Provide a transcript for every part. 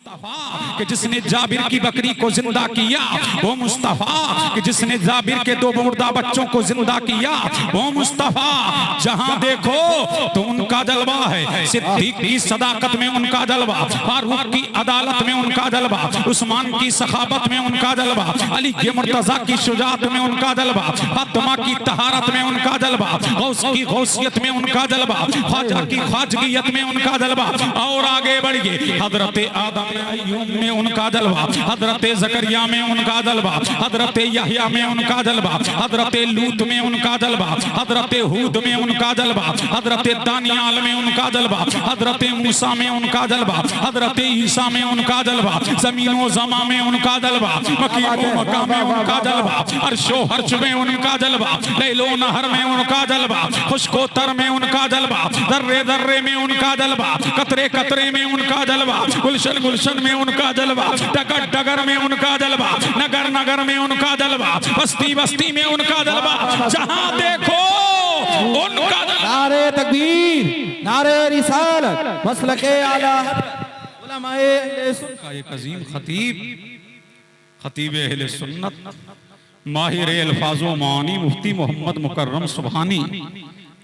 मुस्तफा कि जिसने जाबिर की बकरी को जिंदा किया, वो मुस्तफा कि जिसने जाबिर के दो मुर्दा बच्चों को जिंदा किया, वो मुस्तफा। जहां देखो तो उनका जलवा है, सिद्दीक की सदाकत में उनका जलवा, फारूक की अदालत में उनका जलवा, उस्मान की सखाबत में उनका जलवा, अली के मुर्तजा की शुजात में उनका जलवा, फातिमा की तहारत में उनका जलवा, गौस की गौसियत में उनका जलवा, ख्वाजा की ख्वाजगियत में उनका जलवा। और आगे बढ़िए, हजरत आदम अय्यूब में उनका जलवा, हजरत जकरिया में उनका जलवा, हजरत यहया में उनका जलवा, हजरत लूत में उनका जलवा, हजरत हूद में उनका जलवा, हजरत दानियाल में उनका जलवा, हजरत मूसा में उनका जलवा, हजरत ईसा में उनका जलवा, जमीनो जमा में उनका जलवा, मकीनो मका में उनका जलवा, अर्शो हर्श में उनका जलवा, लैलो नहर में उनका जलवा, खुशको तर में उनका जलवा, दर्रे दर्रे में उनका जलवा, कतरे कतरे में उनका जलवा, गुलशन गुलशन में उनका जलवा, डगर डगर में उनका जलवा, नगर नगर में उनका जलवा, बस्ती बस्ती में उनका जलवा। जहां देखो उनका नारे तकबीर, नारे रिसालत, मसलके आला उलमाए अहले सुन्नत का एक अजीम खतीब अहले सुन्नत, माहिर अल्फाजो मानी, मुफ्ती मोहम्मद मुकर्रम सुबहानी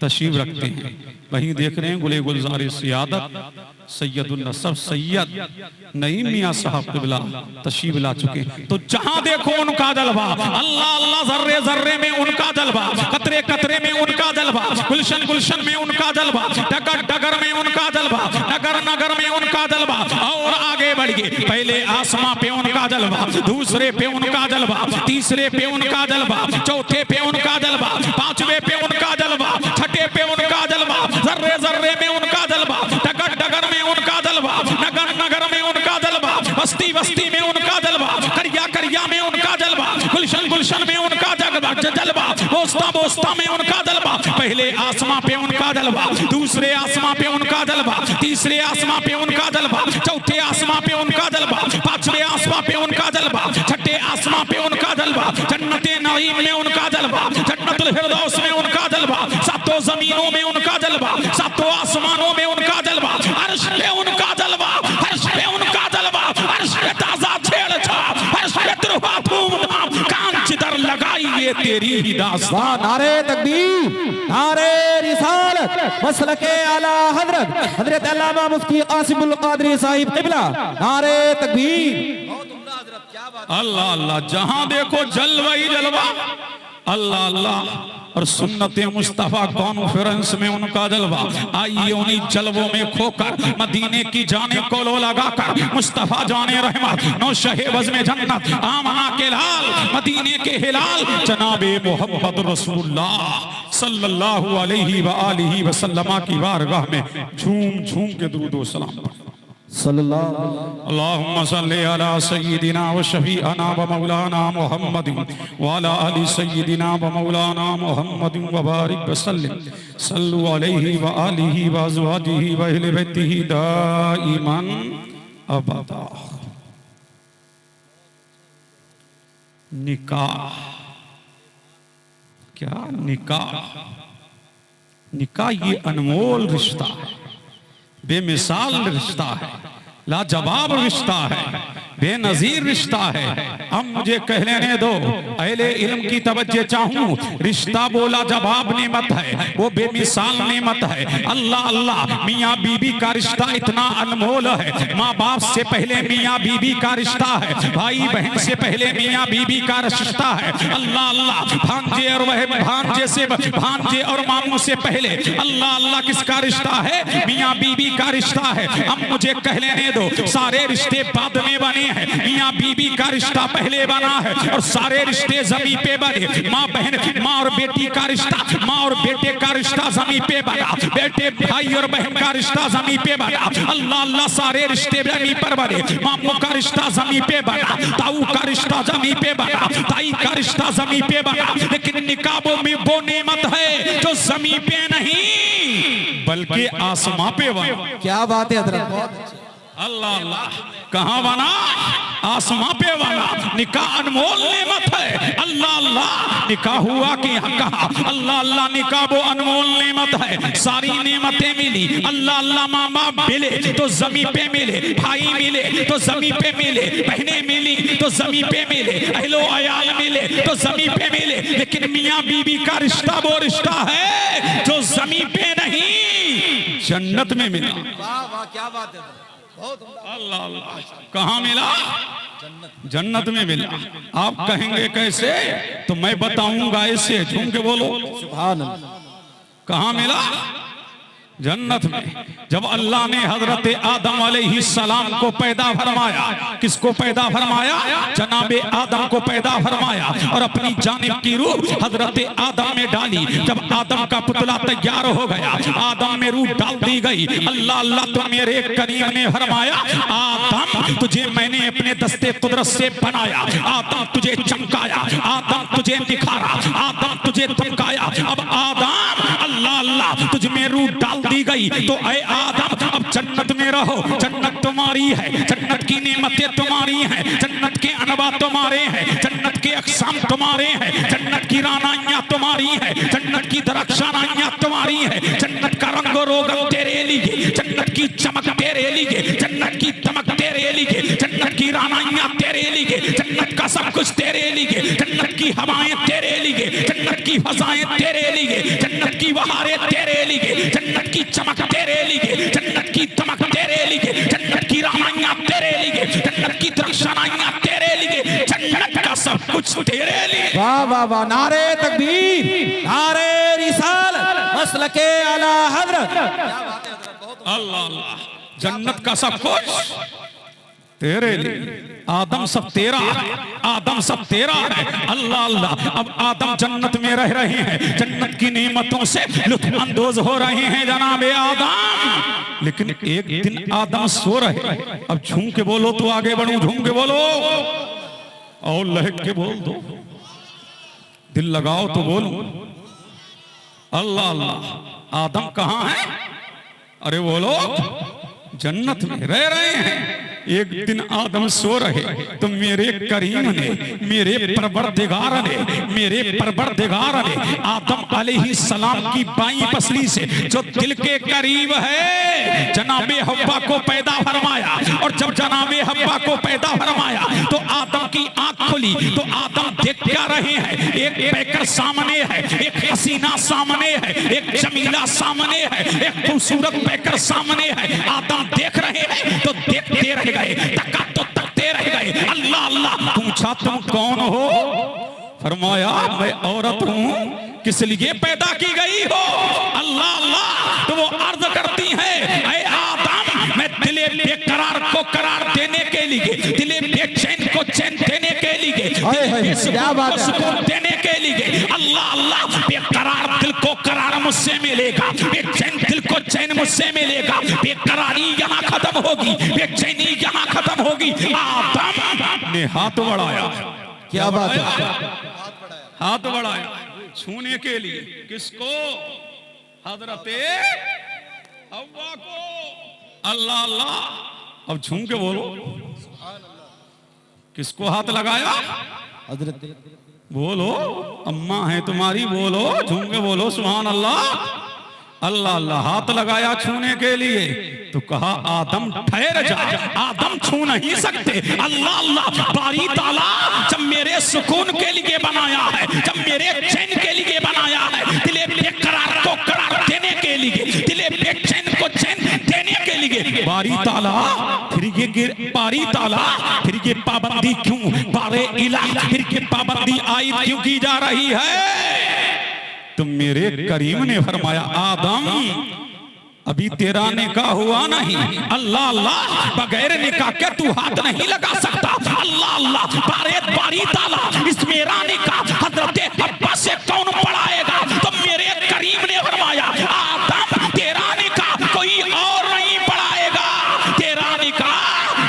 तशरीफ रखते हैं। वहीं देख रहे हैं गुले गुलजार सियादत सैयदुल नसब सैयद नईम मियां साहब क़िबला तशरीफ ला चुके हैं। तो जहां देखो उनका जलवा, अल्लाह अल्लाह जर्रे जर्रे में उनका जलवा, कतरे कतरे में उनका जलवा, गुलशन गुलशन में उनका जलवा, डगर डगर में उनका जलवा, नगर नगर में उनका जलवा। और आगे बढ़िए, पहले आसमां पे उनका जलवा, दूसरे पे उनका जलवा, तीसरे पे उनका जलवा, चौथे पे उनका जलवा, पांचवे पे उनका जलवा, छठे पे उनका जलवा, जर्रे जर्रे में उनका जलवा, डगर डगर में उनका जलवा, नगर नगर में उनका जलवा, बस्ती बस्ती में उनका जलवा, करिया करिया में उनका जलवा, गुलशन गुलशन में उनका जलवा, बोस्ता बोस्ता में उनका जलवा। पहले आसमां पे उनका जलवा, दूसरे आसमां पे उनका जलवा, तीसरे आसमां पे उनका जलवा, चौथे आसमां पे उनका जलवा, पांचवे आसमां पे उनका जलवा, छठे आसमां पे उनका जलवा, जन्नते नईम में उनका जलवा, जन्नतुल फिरदौस में उनका जलवा, सातों जमीनों में उनका जलवा, सातों आसमानों में उनका जलवा, अर्श पे उनका जलवा, अर्श पे उनका जलवा, अर्श पे ताजा छेड़छाड़, अर्श पे तिरहुआ धूमधाम, कांच दर लगाई ये तेरी ही दास्तान। नारे तकबीर, नारे रिसालत, मसलके आला हजरत हजरत अल्लामा मुफ्ती आसिमुल कादरी साहिब क़िबला, नारे तकबीर। अल्लाह अल्लाह, जहां देखो जलवा ही जलवा, अल्लाह अल्लाह। और सुन्नत मुस्तफा कॉन्फ्रेंस में उनका जलवा। आइए उन्हीं जलवों में खोकर मदीने की जाने को लो लगाकर, मुस्तफा जाने रहमत नौशहे बज़्म जन्नत, आमना के लाल मदीने के हिलाल जनाबे मोहम्मद रसूलुल्लाह सल्लल्लाहु अलैहि व आलिहि वसल्लम की बारगाह में झूम झूम के दुरूद व सलाम पढ़ें। अल्लाहुम्मा सल्ली अला सय्यिदिना व शफीअना व मौलाना मुहम्मदिन व अला आलि सय्यिदिना व मौलाना मुहम्मदिन व बारिक व सल्लिम सल्लु अलैहि व आलिहि व अज़वाजिहि व अहलि बैतिहि दाइमन अबदा। निकाह, क्या निकाह? निकाह ये अनमोल रिश्ता है, बेमिसाल रिश्ता है, लाजवाब रिश्ता है, बेनजीर रिश्ता है। अब मुझे कह लेने दो, अहले इल्म की तवज्जो चाहूं, रिश्ता बोला जवाब नेमत है, वो बेमिसाल नेमत है। अल्लाह अल्लाह, मियाँ बीबी का रिश्ता इतना अनमोल है, माँ बाप से पहले मियाँ बीबी का रिश्ता है, भाई बहन से पहले मियाँ बीबी का रिश्ता है। अल्लाह अल्लाह, भांजे और वह भांजे से, भांजे और मामू से पहले अल्लाह अल्लाह किसका रिश्ता है? मियाँ बीबी का रिश्ता है। अब मुझे कह लेने दो, सारे रिश्ते बाद में बने हैं, मियाँ बीबी का रिश्ता पहले बना है, और सारे रिश्ते जमीन पे बने। माँ बहन, माँ और बेटी का रिश्ता, माँ और बेटे का रिश्ता जमीन पे बना, बेटे भाई और बहन का रिश्ता जमीन पे बना। अल्लाह अल्लाह, सारे रिश्ते जमीन पर बने। मामू का रिश्ता जमीन पे बना, ताऊ का रिश्ता जमीन पे बना, ताई का रिश्ता जमीन पे बना। लेकिन निकाह में वो नेमत है जो जमीन पे नहीं बल्कि आसमां पे बना। क्या बात है हजरत, अल्लाह अल्लाह कहाँ बना? आसमां पे बना। निकाह अनमोल नेमत है। अल्लाह अल्लाह निकाह हुआ कि कहा? अल्लाह अल्लाह निकाह वो अनमोल नेमत है। सारी नेमतें मिली। अल्लाह अल्लाह माँ बाप मिले तो जमीन पे मिले, भाई मिले तो जमीन पे मिले, बहनें मिली तो जमीन पे मिले, अहलो अयाल मिले तो जमीन पे मिले। लेकिन मियाँ बीबी का रिश्ता वो रिश्ता है जो जमीन पे नहीं जन्नत में मिला। वाह वाह क्या बात है, बहुत अल्लाह अल्लाह कहाँ मिला? जन्नत में मिला। आप कहेंगे कैसे? तो मैं बताऊंगा ऐसे, झूम के बोलो सुभान अल्लाह। कहाँ मिला? जन्नत में। जब अल्लाह ने हजरत आदम अलैहिस्सलाम को पैदा फरमाया, किसको पैदा फरमाया? जनाबे आदम को पैदा फरमाया और अपनी जानिब की रूह हजरत आदम में डाली। जब आदम का पुतला तैयार हो गया, आदम में रूह डाल दी गई। अल्लाह अल्लाह तो मेरे करीम ने फरमाया, आदम तुझे मैंने अपने दस्ते कुदरत से बनाया, आदम तुझे चमकाया, आदम तुझे निखारा, आदम तुझे धमकाया। अब आदम अल्लाह अल्लाह तुझ में रूह डाल दी गई तो ऐ आदम अब जन्नत में रहो। जन्नत तुम्हारी है, जन्नत की नेमतें तुम्हारी हैं, जन्नत के अनवा तुम्हारे हैं, जन्नत के अक़साम तुम्हारे हैं, जन्नत की रानाइयाँ तुम्हारी हैं, जन्नत की दरख्शानाइयाँ तुम्हारी हैं, जन्नत का रंग रोगन तेरे लिए, जन्नत की चमक तेरे लिए, जन्नत की दमक तेरे लिए, जन्नत की रानाइयाँ तेरे लिए, जन्नत का सब कुछ तेरे लिए, जन्नत की हवाएं तेरे लिए, जन्नत की फजाएं तेरे लिए, जन्नत की बहारें तेरे लिए, जन्नत की चमक तेरे लिए, जन्नत की दमक तेरे लिए, जन्नत की रानाइयाँ तेरे लिए, जन्नत की दरख्शानाइयाँ तेरे लिए, जन्नत का सब कुछ तेरे लिए। वाह वाह वाह, नारे तकबीर, नारे रिसालत, मसलके आला हजरत। अल्लाह अल्लाह जन्नत का सब कुछ तेरे लिए। आदम सब तेरा है, आदम सब तेरा है। अल्लाह अल्लाह अब आदम जन्नत में रह रहे हैं, जन्नत की नेमतों से लुत्फ अंदोज हो रहे हैं जनाबे आदम। लेकिन एक दिन आदम सो रहे। अब झूम के बोलो तो आगे बढ़ूं, झूम के बोलो और लहक के बोल दो, दिल लगाओ तो बोलो। अल्लाह अल्लाह आदम कहाँ है? अरे बोलो जन्नत में रह रहे हैं। एक दिन आदम सो रहे तो मेरे करीम ने, मेरे परवरदिगार ने, मेरे परवरदिगार ने आदम अलैहिस्सलाम की बाईं पसली से जो दिल के करीब है जनाबे हव्वा को पैदा फरमाया। और जब जनाबे हव्वा को पैदा फरमाया तो आदम की आंख खुली तो आदम देख क्या रहे हैं? एक पैकर सामने है, एक हसीना सामने है, एक जमीला सामने है, एक खूबसूरत पैकर सामने है। आदम देख रहे हैं तो देखते रह गए, तका तो तकते रह गए। अल्लाह अल्लाह पूछा तुम कौन हो? फरमाया मैं औरत हूँ। किस लिए पैदा की गई हो? अल्लाह अल्लाह तो वो अर्ज करती है, ऐ आदम मैं दिले बेकरार को करार देने के लिए, दिले बेचैन को चैन देने के लिए, क्या बात है, सुकून देने के लिए। अल्लाह अल्लाह बेकरार दिल को करार मुझसे मिलेगा, बेचैन दिल को चैन मुझसे मिलेगा। बेकरारी यहाँ खत्म होगी, बेचैनी यहाँ खत्म होगी। आदम ने हाथ बढ़ाया। क्या बात है, हाथ बढ़ाया छूने के लिए। किसको? हजरते हव्वा को। अल्लाह अल्लाह अब छू के बोलो किसको हाथ लगाया? हजरत बोलो अम्मा है तुम्हारी, बोलो झूम के बोलो सुभान अल्लाह। अल्लाह अल्लाह हाथ लगाया छूने के लिए तो कहा आदम ठहर जा, आदम छू नहीं सकते। अल्लाह अल्लाह बारी ताला जब मेरे सुकून के लिए बनाया है, जब मेरे चैन के लिए बनाया है, दिले बेकरार को करार देने के लिए, दिले बेचैन को चैन देने के लिए बारी ताला फिर ये बारी ताला फिर ये पाबंदी क्यों? बारे इला फिर ये पाबंदी आई क्यों की जा रही है? तो मेरे करीम ने फरमाया आदम अभी तेरा निकाह हुआ नहीं। अल्लाह अल्लाह बगैर निकाह के तू हाथ नहीं लगा सकता। अल्लाह अल्लाह बारी ताला इस मेरा निकाह हजरते हव्वा से कौन पढ़ाएगा? तो मेरे करीम ने फरमाया आदम तेरा निकाह कोई और नहीं पढ़ाएगा, तेरा निकाह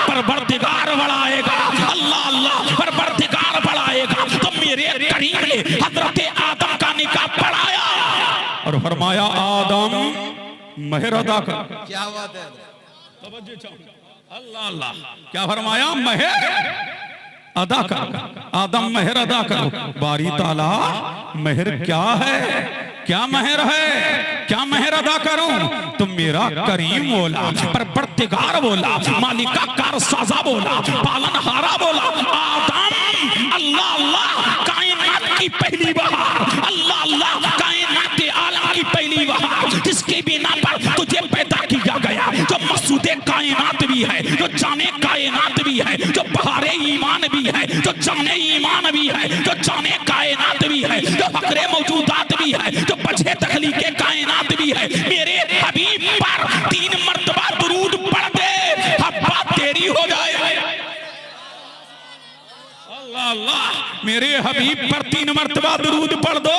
परवरदिगार बढ़ाएगा। अल्लाह अल्लाह परवरदिगार बढ़ाएगा। तो मेरे करीम ने हजरते आदम का निकाह पढ़ाया और फरमाया आदम महर अदा कर। क्या बात है, अल्लाह अल्लाह क्या फरमाया, महर अदा करो, आदम महर अदा करो। बारी ताला महर क्या है, क्या महर है, क्या महर अदा करूं? तुम मेरा करीम बोला, परवरदिगार बोला, मालिका कारसाजा बोला, पालनहारा बोला। आदम अल्लाह अल्लाह कायनात की पहली बहार, अल्लाह अल्लाह कायनात आलम की पहली बहार, जिसके बिना पर तुझे पैदा किया गया, जो मकसूद कायनात भी है, जो जाने कायनात भी है, जो बहारे ईमान भी है, जो जाने ईमान भी है, जो जाने कायनात भी है, जो फकरे मौजूदात भी है, जो बचे तखलीके कायनात भी है। मेरे हबीब पर 3 मर्तबा दुरूद पढ़ दे, हब्बा तेरी हो जाए। अल्लाह अल्लाह मेरे हबीब पर 3 मर्तबा दुरूद पढ़ दो,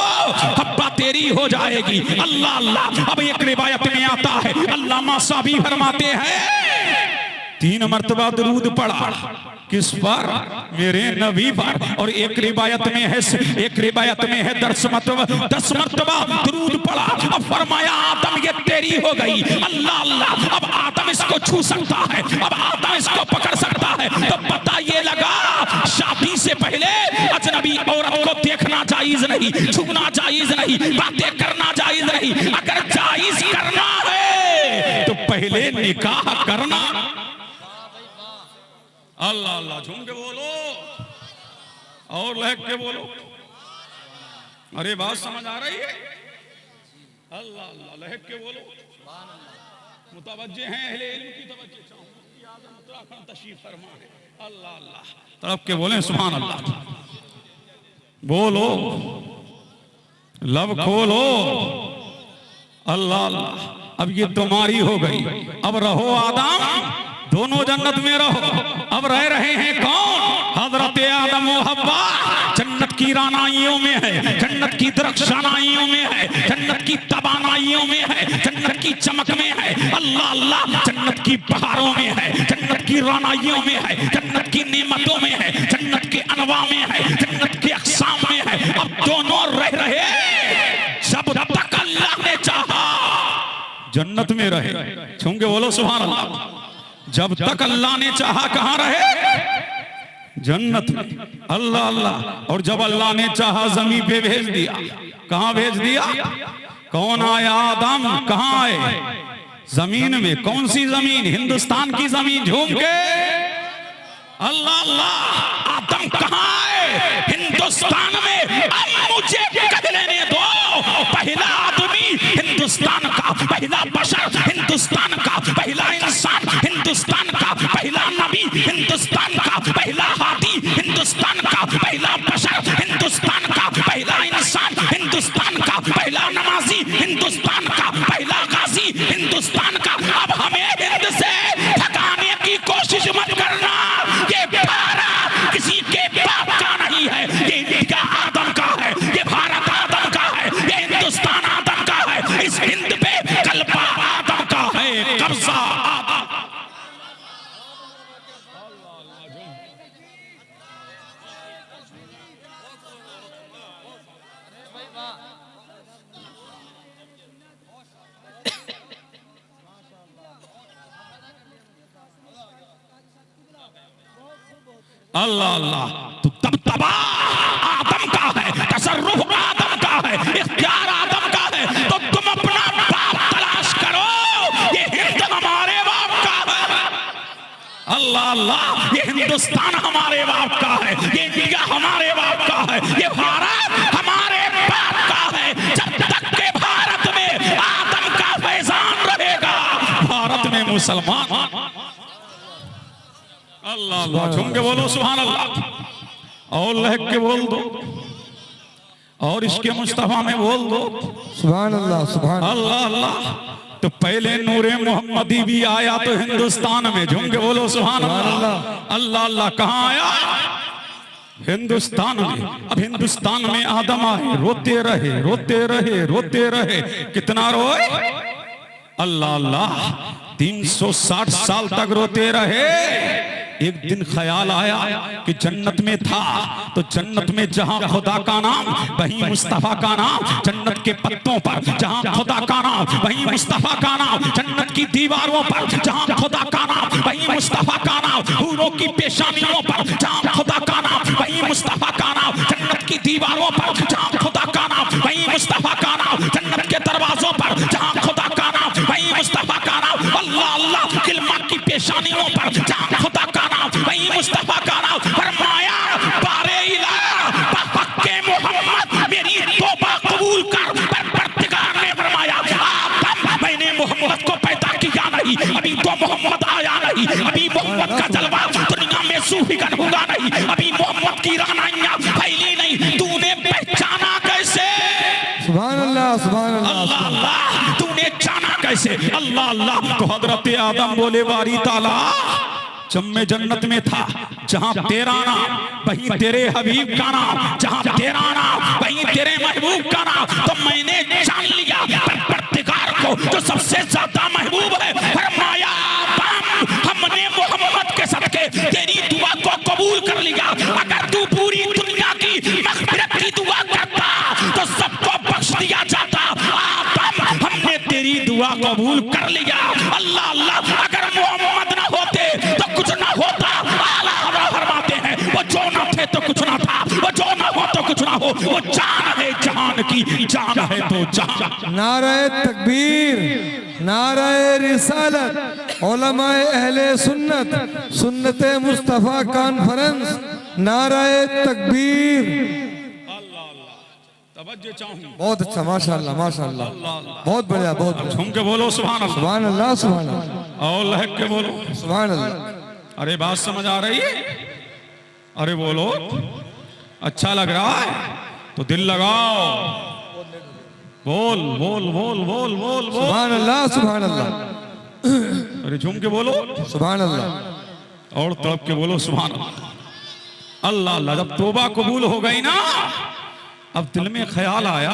हब्बा तेरी हो जाएगी। अल्लाह अल्लाह। अब एक रिवायत में आता है, अल्लामा साबी फरमाते हैं 3 मर्तबा दुरूद पढ़ा, किस पर? मेरे नबी पर। और एक रिवायत में है 10 मर्तबा दुरूद पढ़ा। अब फरमाया आदम ये तेरी हो गई। अल्लाह अल्लाह। अब आदम इसको छू सकता है, अब आदम इसको पकड़ सकता है। तो पता ये लगा शादी से पहले अजनबी औरत को देखना जायज नहीं, छूना जायज नहीं, बातें करना जायज नहीं। अगर जायज करना है तो पहले निकाह करना। अल्लाह अल्लाह। झूम के बोलो और लहक के बोलो। अरे बात समझ आ रही है? अल्लाह अल्लाह। लहक के बोलो। मुतवज्जे हैं, अहले इल्म की तवज्जो चाहूंगी। आदम उत्तराखंड तशरीफ फरमा है। अल्लाह अल्लाह। तड़प के बोले सुभान अल्लाह। बोलो, लब खोलो। अल्लाह अल्लाह। अब ये तुम्हारी हो गई। अब रहो आदम, दोनों जन्नत में रहो। अब रह रहे हैं कौन? हजरत आदम व हव्वा जन्नत की रानाइयों में है, जन्नत की दरख्शानाइयों में है, जन्नत की तबानाइयों में है, जन्नत की चमक में है। अल्लाह अल्लाह। जन्नत की बहारों में है, जन्नत की रानाइयों में है, जन्नत की नेमतों में है, जन्नत के अनवा में है, जन्नत के अक़साम में है। अब दोनों रह रहे जब तक अल्लाह ने चाहा जन्नत में रहे। छूम के बोलो सुभान अल्लाह। जब तक अल्लाह ने चाहा कहां रहे? जन्नत में। अल्लाह अल्लाह। और जब अल्लाह ने चाहा जमीन पे भेज दिया। कहां भेज दिया? कौन आया? आदम। कहां आए? जमीन में। कौन सी जमीन? हिंदुस्तान की जमीन। झूम के अल्लाह अल्लाह। आदम कहां आए? हिंदुस्तान में। अब मुझे कद लेने दो। पहला आदमी हिंदुस्तान का, पहला बशर हिंदुस्तान का, पहला इंसान हिंदुस्तान का, पहला नबी हिंदुस्तान का, पहला हादी हिंदुस्तान का, पहला बशर हिंदुस्तान का, पहला इंसान हिंदुस्तान का, पहला नमाजी हिंदुस्तान का, पहला गाजी हिंदुस्तान का। अब हमें हिंद से भगाने की कोशिश मत करना। ये भारत किसी के बाप का नहीं है, ये इंडिया आदम का है, ये भारत आदम का है, ये हिंदुस्तान आदम का है। इस हिंद पे कल्पा आदम का है, कब्जा आदम। अल्लाह अल्लाह। तो तब तबा आदम का है, तसर्रुफ आदम का है, इख्तियार आदम का है। तो तुम अपना बाप तलाश करो। ये हिंद हमारे बाप का है। अल्लाह अल्लाह। ये हिंदुस्तान हमारे बाप का है, ये इंडिया हमारे बाप का है, ये भारत हमारे बाप का है। जब तक के भारत में आदम का फैजान रहेगा, भारत में मुसलमान। अल्लाह अल्लाह। झूम के बोलो सुभान अल्लाह। और लहक के बोल दो, और इसके मुस्तफा में बोल दो सुभान अल्लाह। सुभान अल्लाह अल्लाह। तो पहले नूरे मोहम्मदी भी आया तो हिंदुस्तान में। झूम के बोलो सुभान अल्लाह। अल्लाह अल्लाह। कहां आया? हिंदुस्तान में। अब हिंदुस्तान में आदम आए, रोते रहे रोते रहे रोते रहे। कितना रोए? अल्लाह अल्लाह। 360 साल तक रोते रहे। एक दिन ख्याल आया कि जन्नत में था तो जन्नत में जहां खुदा का नाम वहीं मुस्तफा का नाम, जन्नत के पत्तों पर जहां खुदा का नाम वहीं मुस्तफा का नाम, जन्नत की दीवारों पर जहां खुदा का नाम वहीं मुस्तफा का नाम, हूरों की पेशानियों पर जहां खुदा का नाम वहीं मुस्तफा का नाम, जन्नत की दीवारों पर जहां खुदा का नाम वहीं मुस्तफा का नाम, जन्नत के दरवाजों पर जहां खुदा का नाम वहीं मुस्तफा का नाम, अल्लाह अल्लाह किल्मा की पेशानियों पर जहां खुदा का नाम वहीं मुस्तफा का नाम। फरमाया बारे इलाह पक्के मोहम्मद मेरी तौबा कबूल कर। परवरदिगार ने फरमाया आदम मैंने मोहम्मद को पैदा किया नहीं, अभी तो मोहम्मद आया नहीं, अभी मोहम्मद का जलवा दुनिया में सूफीगन होगा नहीं, अभी मोहम्मद की रानाइयां फैली नहीं, तूने पहचाना कैसे? सुभान अल्लाह सुभान अल्लाह अल्लाह तूने जाना कैसे? अल्लाह अल्लाह। तो हजरत आदम बोले बारी ताला जब मैं जन्नत में था जहां तेरा नाम वहीं तेरे हबीब का नाम, जहां तेरा नाम वहीं तेरे महबूब का नाम, तो मैंने जान लिया परवरदिगार को जो सबसे ज्यादा महबूब है। फरमाया हमने मोहम्मद के सदके तेरी दुआ को कबूल कर लिया। अगर तू पूरी दुनिया की मग़फ़िरत की दुआ करता तो सबको बख्श दिया जाता। आदम हमने तेरी दुआ कबूल कर लिया। अल्लाह अल्लाह। अगर मोहम्मद ना होते तो कुछ ना होता। आला फरमाते हैं वो जो ना थे तो कुछ ना था, वो जो ना हो तो कुछ ना हो, वो जान है जहान की, जान है तो जान। नारे तकबीर, नारे रिसालत, उलमाए अहले सुन्नत, सुन्नते मुस्तफा कॉन्फ्रेंस, नारे तकबीर। तवज्जो चाहूं। बहुत अच्छा माशाअल्लाह माशाअल्लाह, बहुत बढ़िया बहुत बढ़िया। झूम के बोलो सुभान अल्लाह, सुभान अल्लाह सुभान अल्लाह, और लहक के बोलो सुभान अल्लाह। अरे बात समझ आ रही है? अरे बोलो अच्छा लग रहा है तो दिल लगाओ, बोल बोल बोल बोल बोल बोल। सुभान अल्लाह सुभान अल्लाह, अरे झूम के बोलो सुभान अल्लाह, और तड़प के बोलो सुभान अल्लाह। अल्लाह अल्लाह। जब तौबा कबूल हो गई ना, अब दिल में ख्याल आया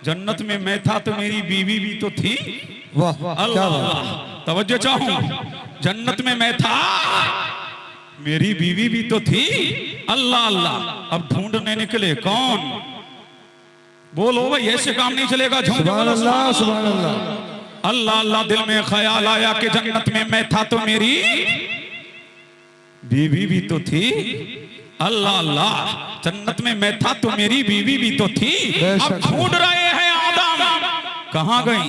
जन्नत में मैं था तो मेरी बीवी भी तो थी। वाह क्या बात। अल्लाह तवज्जो चाहूं। जन्नत में मैं था मेरी बीवी भी तो थी। अल्लाह अल्लाह। अब ढूंढने निकले कौन? बोलो भाई ऐसे काम नहीं चलेगा। झूम के सुभान बोलो अल्लाह सुभान अल्लाह। अल्लाह अल्लाह। दिल में ख्याल आया कि जन्नत में मैं था तो मेरी बीवी भी तो थी। अल्लाह अल्लाह। जन्नत में मैं था तो मेरी बीवी भी तो थी। अब ढूंढ रहे हैं आदम कहाँ गई?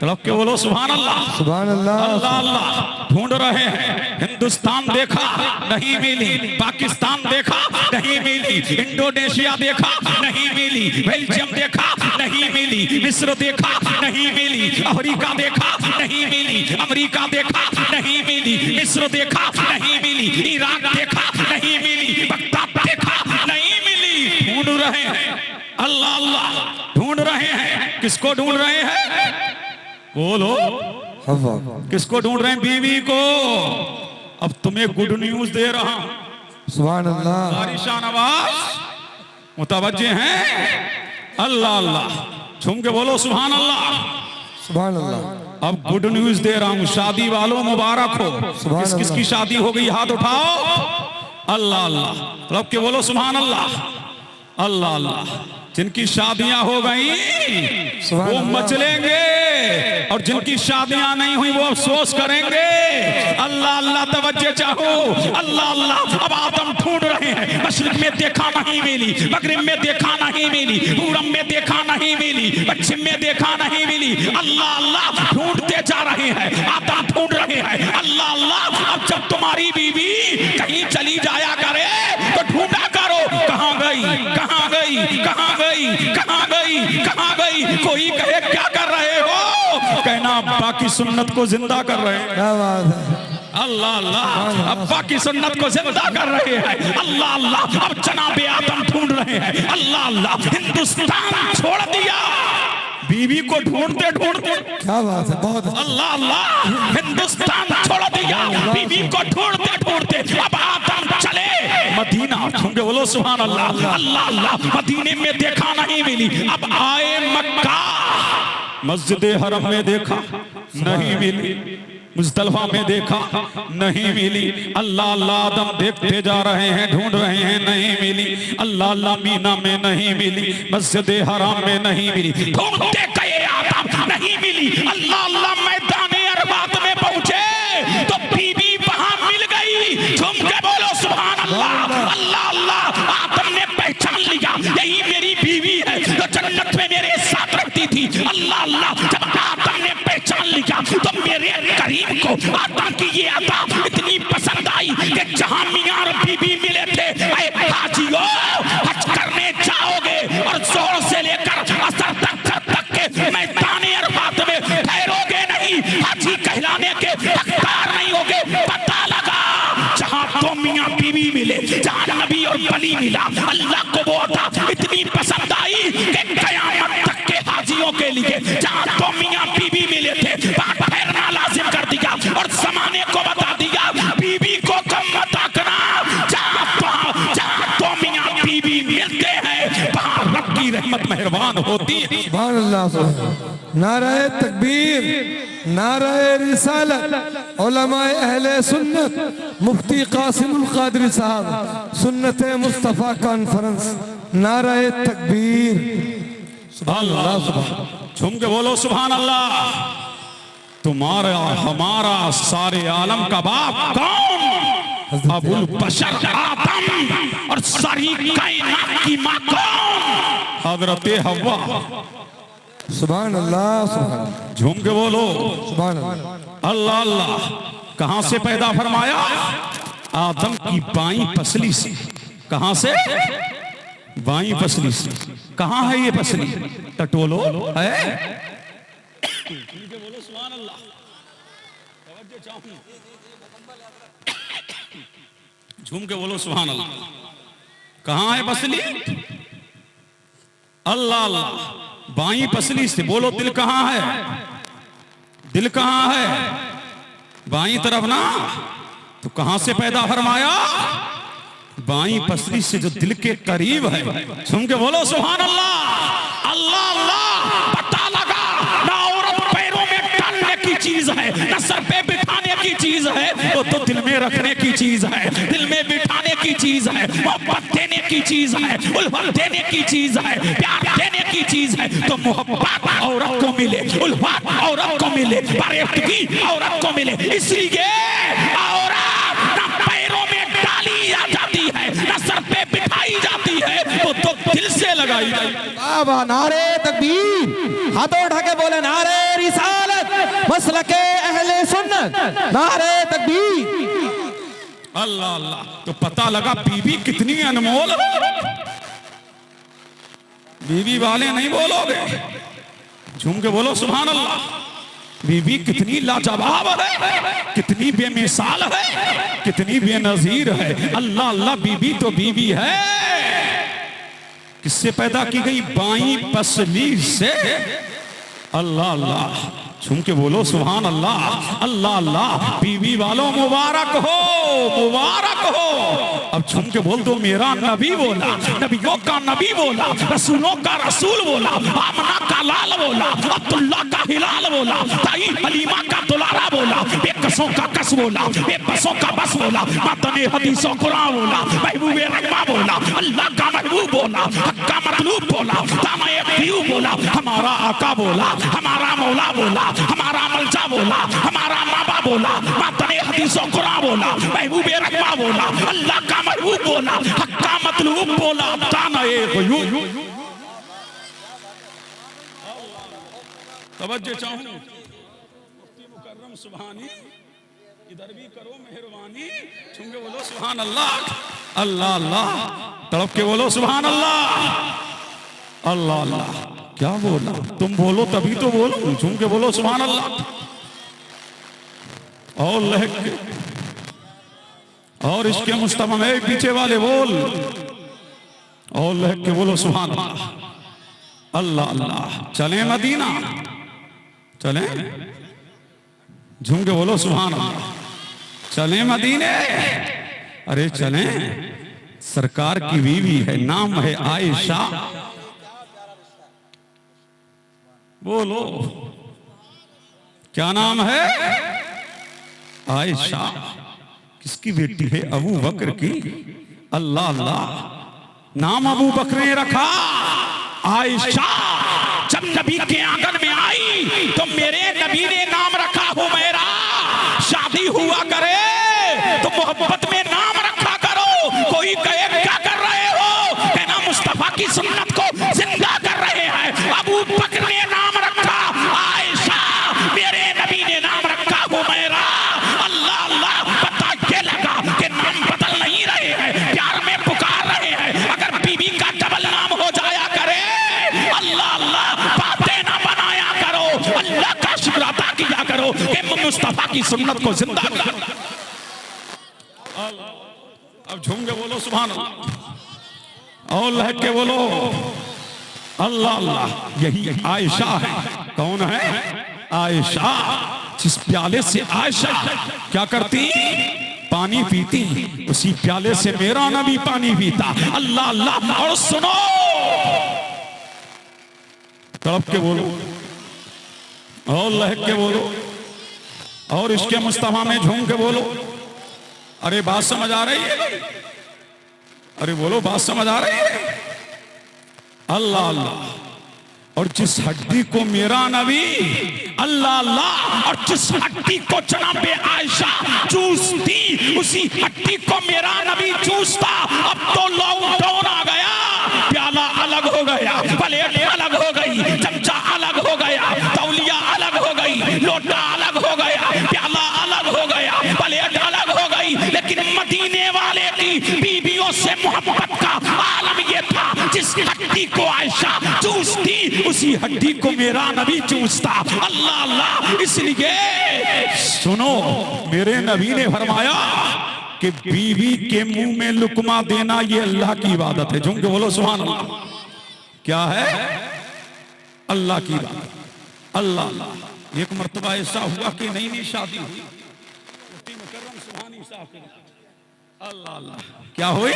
तड़प के बोलो सुभान अल्लाह सुभान अल्लाह। अल्लाह अल्लाह। ढूंढ रहे हैं। हिंदुस्तान देखा नहीं मिली, पाकिस्तान देखा नहीं मिली, इंडोनेशिया देखा नहीं मिली, बेल्जियम देखा नहीं मिली, मिस्र देखा नहीं मिली, अफ्रीका देखा नहीं मिली, अमेरिका देखा नहीं मिली, मिस्र देखा नहीं मिली, इराक देखा नहीं मिली, बगदाद देखा नहीं मिली। ढूंढ रहे हैं। अल्लाह अल्लाह। ढूंढ रहे हैं। किसको ढूंढ रहे हैं? बोलो किसको ढूंढ रहे हैं? बीवी को। अब तुम्हें गुड न्यूज दे रहा हूं। सुभान अल्लाह। शाहनवाज मुतवज्जे हैं। अल्लाह अल्लाह। झूम के बोलो सुभान अल्लाह सुभान अल्लाह। अब गुड न्यूज दे रहा हूं। शादी वालों मुबारक हो। किस किस की शादी हो गई हाथ उठाओ। अल्लाह अल्लाह। रब के बोलो सुभान अल्लाह। अल्लाह अल्लाह। जिनकी शादियां हो गई वो मचलेंगे, और जिनकी शादियां नहीं हुई वो अफसोस करेंगे। अल्लाह अल्लाह। तवज्जो चाहो। अल्लाह अल्लाह। अब आदम ढूंढ रहे हैं। मशरिक में देखा नहीं मिली, मगरिब में देखा नहीं मिली, पूरब में देखा नहीं मिली, पश्चिम में देखा नहीं मिली। अल्लाह अल्लाह। ढूंढते जा रहे हैं। आदम ढूंढ रहे हैं। अल्लाह अल्लाह। अब जब तुम्हारी बीवी कहीं चली जाया करे तो ढूंढा करो कहाँ गई, कहाँ गई, कहाँ गई, कहाँ गई, कहाँ गई। कोई कहे क्या कर रहे हो? कहना बाकी सुन्नत को जिंदा कर रहे हैं। क्या बात है। अल्लाह अल्लाह। अब बाकी सुन्नत को जिंदा कर रहे हैं। अल्लाह अल्लाह। अब जनाबे आदम ढूंढ रहे हैं। अल्लाह अल्लाह। हिंदुस्तान छोड़ दिया बीवी को ढूंढते ढूंढते। क्या बात है। बहुत अल्लाह अल्लाह। हिंदुस्तान छोड़ दिया बीवी को ढूंढते ढूंढते। अब आदम चले मदीना। झूम बोलो सुभान अल्लाह। अल्लाह अल्लाह। मदीने में देखा नहीं मिली। अब आए मक्का। मस्जिद हरम में देखा नहीं मिली। मुज़दलिफा में देखा नहीं मिली, अल्लाह अल्लाह आदम देखते जा रहे हैं, ढूंढ रहे हैं, नहीं मिली, अल्लाह अल्लाह मीना में नहीं मिली, मस्जिद हराम में नहीं मिली, ढूंढते गए आदम नहीं मिली, अल्लाह अल्लाह मैदान अरबात में पहुंचे तो बीबी वहां मिल गई। झूम के बोलो सुभान अल्लाह। अल्लाह अल्लाह आदम ने पहचान लिया यही मेरी बीवी है जो जन्नत में मेरे साथ रहती थी। अल्लाह अल्लाह जब आदम ने पहचान लिया तो मेरे करीम को आदम की ये अदा इतनी पसंद आई कि जहां मियां और बीबी मिले थे, ऐ हाजियो हज करने जाओगे और जोर से लेकर असर तक के मैदान अरबात में ठहरोगे नहीं, हाजी कहलाने के हकदार नहीं होगे। पता लगा जहां तो मियां बीवी मिले, जहां नबी और वली मिला, अल्लाह को वो अदा इतनी पसंद आई कि कयामत तक के हाजियों के लिए जहां तो मियां बीवी मिले थे ठहरना लाजिम कर दिया और जमाने को बता दिया बीवी को कम मत आंकना, जहां तो मियां बीवी मिलते हैं वहां रब की रहमत मेहरबान होती है। सुभान अल्लाह। नाराए तकबीर, नाराए रिसालत, उलमाए अहले सुन्नत, मुफ्ती कासिमुल कादरी साहब, सुन्नत मुस्तफ़ा कॉन्फ्रेंस, नाराए तकबीर। सुभान अल्लाह। झूम के बोलो सुभान अल्लाह। तुम्हारा हमारा सारे आलम का बाप कौन? अबुल बशर आदम। और सारी कायनात की माँ कौन? हजरत हव्वा। सुभान अल्लाह, सुभान झूम के बोलो सुभान अल्लाह। अल्लाह अल्लाह। कहां से पैदा फरमाया? आदम की बाईं पसली से। कहां से? बाईं पसली से। कहां है ये पसली? टटोलो है। बोलो सुभान अल्लाह। झूम के बोलो सुभान अल्लाह। कहां है पसली? अल्लाह अल्लाह। बाईं पसली से। बोलो दिल कहां है? दिल कहां है? बाईं तरफ ना। तो कहां से पैदा फरमाया? बाईं पसली से जो दिल के करीब है। झूम के बोलो सुभान अल्लाह। अल्लाह अल्लाह। पता लगा ना औरत पैरों में डालने की चीज है, ना सर पे बिठाने की चीज है, वो तो दिल में रखने की चीज है, दिल में बिठाने की चीज है, मोहब्बत देने की चीज है, उल्फत देने की चीज है, प्यार देने की चीज है। तो मोहब्बत औरत को मिले, उल्फत औरत को मिले, बरेफ्तगी औरत को मिले। इसलिए औरत ना पैरों में डाली जाती है, ना सर पे बिठाई जाती है, वो तो दिल से लगाई जाती। बाबा नारे तकबीर, हाथों उठा के बोले नारे रिसालत, मसलके अहले सुन्नत, नारे तकबीर। अल्लाह अल्लाह। तो पता लगा बीवी कितनी अनमोल। बीवी वाले नहीं बोलोगे? झूम के बोलो सुभान अल्लाह। बीवी कितनी लाजवाब है, कितनी बेमिसाल है, कितनी बेनजीर है। अल्लाह अल्लाह। बीवी तो बीवी है। किससे पैदा की गई? बाईं पसली से। अल्लाह अल्लाह। झूम के बोलो सुभान अल्लाह। अल्लाह अल्लाह। बीवी वालों मुबारक हो, मुबारक हो। अब झूम के बोल दो मेरा नबी बोला, नबियों का नबी बोला, रसूलों का रसूल बोला, आमना का लाल बोला, अब्दुल्ला का हिलाल बोला, ताई हलीमा का दुलारा बोला, बेकसों का कस बोला, बेबसों का बस बोला, मतने हदीसों कुरान बोला, महबूब रहमा बोला, अल्लाह का महबूब बोला, हक का मतलूब बोला, दामाए क़ियू बोला, हमारा आका बोला, हमारा मौला बोला, हमारा मलजा बोला, हमारा माबा बोला, मतने हदीसों कुरान बोला, महबूब रहमा बोला, अल्लाह का महबूब बोला, हक का मतलूब बोला, दामाए क़ियू। तवज्जो चाहूं मुफ्ती मुकर्रम सुभानी, इधर भी करो मेहरबानी। छुंगे बोलो सुभान अल्लाह। अल्लाह अल्लाह। तड़प के बोलो सुभान अल्लाह। अल्लाह अल्लाह। क्या बोला? तुम बोलो तभी तो बोलो। झूम के बोलो सुभान अल्लाह। और लहक के और इसके मुस्तफा में पीछे वाले बोल और लहक के बोलो सुभान अल्लाह। अल्लाह अल्लाह। चले मदीना, चले। झूम के बोलो सुभान अल्लाह। चले मदीने। अरे चले। सरकार की बीवी है, नाम है आयशा। बोलो क्या नाम है? आयशा किसकी बेटी है? अबू बकर की। अल्लाह अल्लाह, नाम अबू बकर ने रखा। आयशा जब नबी के आंगन में आई तो मेरे नबी ने नाम रखा हुमैरा। शादी हुआ करे तो मोहब्बत में नाम रखा करो। कोई कहे क्या कर रहे हो, कहना मुस्तफा की सुन्नत को जिंदा कर रहे हैं। अबू बकर ने नाम रखा आयशा, मेरे नबी ने नाम रखा हुमैरा। अल्लाह अल्लाह, पता ये लगा कि नाम बदल नहीं रहे हैं, प्यार में पुकार रहे हैं। अगर बीबी का डबल नाम हो जाया करे, अल्लाह अल्लाह, बातें ना बनाया करो, अल्लाह का शुक्र अदा किया करो कि मुस्तफा की सुन्नत को जिंदा कर। अब झूम के बोलो सुभान अल्लाह, और लहक के बोलो अल्लाह अल्लाह। यही आयशा है। कौन है? आयशा, जिस प्याले से आयशा क्या करती? पानी पीती, उसी प्याले से मेरा नबी पानी पीता। अल्लाह अल्लाह। और सुनो, तड़प के बोलो और लहक के बोलो और इसके मुस्तफा में झूम के बोलो। अरे बात समझ आ रही है? अरे बोलो, बात समझ आ रही है? अल्लाह अल्लाह। और जिस हड्डी को मेरा नबी, अल्लाह अल्लाह, और जिस हड्डी को जनाबे आयशा चूसती, उसी हड्डी को मेरा नबी चूसता। अब तो लॉकडाउन आ गया, प्याला अलग हो गया, प्लेट अलग हो गई, चमचा अलग हो गया, तौलिया अलग हो गई, लोटा अलग हो गया, प्याला अलग हो गया, प्लेट अलग हो गई। लेकिन मदीने वाले की बीबियों से मोहब्बत का आलम ये था, जिस हड्डी को आयशा चूसती, उसी हड्डी को मेरा नबी चूसता। अल्लाह अल्लाह। इसलिए सुनो, मेरे नबी ने फरमाया कि बीवी के मुंह में लुकमा देना ये अल्लाह की इबादत है। झूम के बोलो सुभान अल्लाह। क्या है? अल्लाह की इबादत। अल्लाह अल्लाह। एक मर्तबा ऐसा हुआ कि नई नई शादी हुई, अल्लाह अल्लाह, क्या हुई?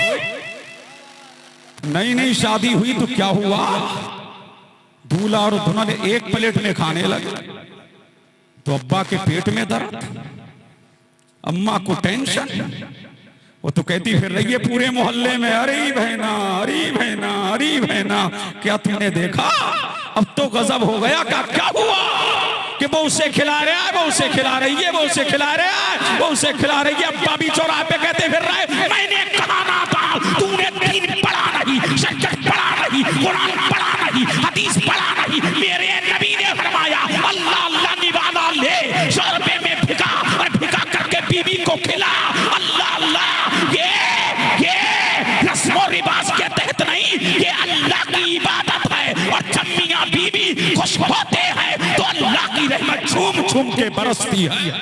नई नई शादी हुई तो क्या हुआ? दूल्हा और दुल्हन एक प्लेट में खाने लगे तो अब्बा के पेट में दर्द, अम्मा को टेंशन। वो तो कहती फिर रही है पूरे मोहल्ले में, अरे बहना, अरे बहना, अरे बहना, क्या तुमने देखा? अब तो गजब हो गया। क्या हुआ? कि वो उसे खिला रहा है, वो उसे खिला रही है, वो उसे खिला रहा है, वो उसे खिला रही है। अब्बा भी चौराहे पे कहते फिर रहे, मैंने कहा ना था, तूने दीन पढ़ा नहीं, शरीयत पढ़ा नहीं, कुरान पढ़ा नहीं, हदीस पढ़ा नहीं। मेरे नबी ने फरमाया, अल्लाह अल्लाह निवाला ले, शोरबे में भिगा और भिगा करके बीबी को खिला। अल्लाह अल्लाह। ये रस्मो रिवाज के तहत नहीं, ये अल्लाह की इबादत है। और जब मियां बीबी खुश होते हैं तो अल्लाह की रहमत झूम झूम के बरसती है।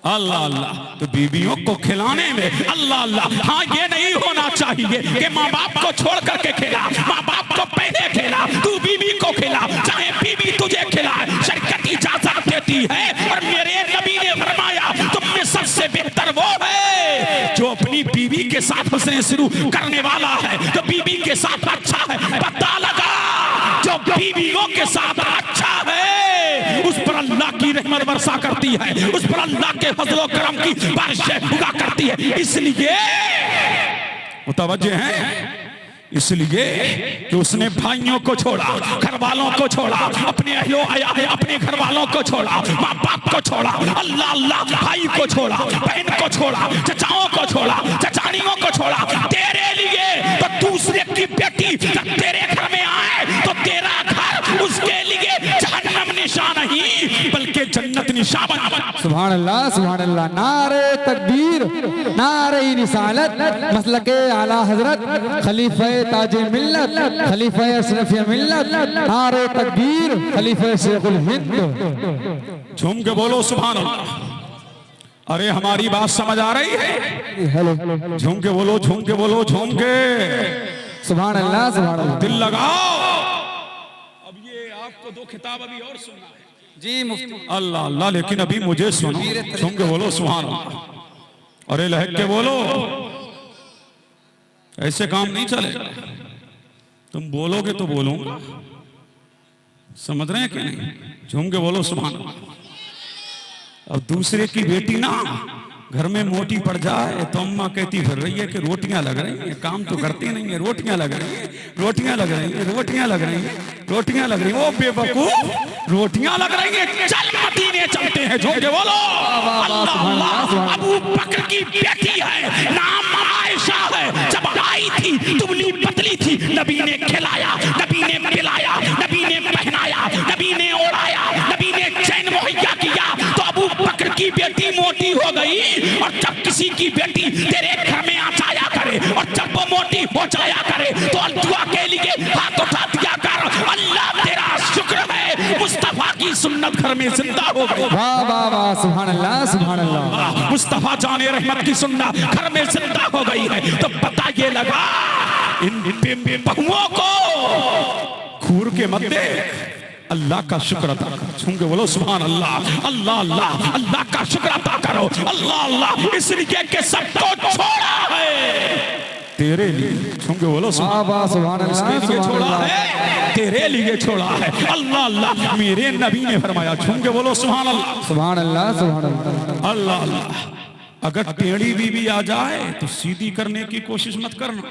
अल्लाह अल्लाह। तो बीबियों को खिलाने में अल्लाह अल्लाह। हाँ, ये नहीं होना चाहिए कि माँ बाप को छोड़ करके खिला, माँ बाप को पहले खिला, तू बीबी को खिला, चाहे बीबी तुझे खिलाए, शरीयत इजाजत देती है। और मेरे नबी ने फरमाया, तुम में सबसे बेहतर वो है जो अपनी बीवी के साथ हंसने शुरू करने वाला है, जो बीवी के साथ अच्छा है। पता लगा, जो बीवियों के साथ अच्छा है उस पर अल्लाह की रहमत बरसा करती है, उस पर अल्लाह के फजल और करम की बारिशें उगा करती है। इसलिए मुतवज्जे हैं, इसलिए कि उसने भाइयों को छोड़ा, घर वालों को छोड़ा, अपने अहलो अपने घर वालों को छोड़ा, माँ बाप को छोड़ा, अल्लाह अल्लाह, भाई को छोड़ा, बहन को छोड़ा, चचाओं को छोड़ा, चचानियों को छोड़ा, तेरे लिए। तो दूसरे की बेटी जब तेरे घर में आए तो तेरा घर उसके लिए जहन्नम निशान नहीं बल्कि जन्नत निशान। सुभान अल्लाह, सुभान अल्लाह। नारे तकबीर, नारे रिसालत, मसलके आला हजरत, खलीफे ताजे मिल्लत, खलीफे अशरफे मिल्लत, नारे तकबीर, खलीफे शेखुल हिंद। झूम के बोलो सुभान अल्लाह। अरे हमारी बात समझ आ रही है? हेलो, झूम के बोलो, झूम के बोलो, झूम के। सुभान अल्लाह, सुभान अल्लाह। दिल लगाओ। अब ये आपको दो खिताब अभी और सुनना है जी मुफ्ती। अल्लाह अल्लाह, लेकिन अभी मुझे सुनो। झूम के बोलो सुभान अल्लाह। अरे लहक के बोलो ऐसे काम नहीं चलेगा। तुम बोलोगे तो बोलूंगा, समझ रहे हैं कि नहीं? झूम के बोलो सुभान अल्लाह। अब दूसरे की बेटी ना घर में मोटी पड़ जाए तो अम्मा कहती फिर रही है कि रोटियां लग रही हैं, काम तो करती नहीं है, रोटियां लग रही हैं, रोटियां लग रही हैं, रोटियां लग रही हैं, रोटियां लग रही हैं। ओ बेवकूफ, रोटियां लग रही हैं, चल मदीने चलते हैं। झूम के बोलो अल्लाह अल्लाह। अबू बकर की बेटी है, नाम आयशा है। जब आई थी दुबली पतली थी, नबी ने खिलाया, नबी ने पिलाया, नबी ने पहनाया, नबी ने ओढ़ाया, नबी ने चैन मुहैया किया। तो अबू बकर की बेटी मोटी हो गई। और जब किसी की बेटी तेरे घर में आ जाया करे और जब वो मोटी हो जाया करे तो दुआ के लिए हाथ उठा दिया कर, अल्लाह तेरा शुक्र है मुस्तफा की सुन्नत घर में जिंदा हो गई। वाह वाह वाह, सुभान अल्लाह सुभान अल्लाह। मुस्तफा जाने रहमत की सुन्नत घर में जिंदा हो गई है। तो पता ये लगा इन बहुओं को खूर के मत दे, अल्लाह का शुक्र अदा करो। छूम के बोलो सुभान अल्लाह। अल्लाह अल्लाह, अल्लाह का शुक्र अदा करो। अल्लाह अल्लाह, इसलिए के सबको छोड़ा है तेरे लिए। छूम के बोलो वाह वाह, सुभान अल्लाह इसके लिए सुभान छोड़ा अल्लाह। है, तेरे लिए छोड़ा है। अल्लाह अल्लाह, मेरे नबी ने फरमाया। छूम के बोलो सुभान अल्लाह। सुभान अल्लाह सुभान अल्लाह। अल्लाह अल्लाह। अगर टेढ़ी बीवी आ जाए तो सीधी करने की कोशिश मत करना,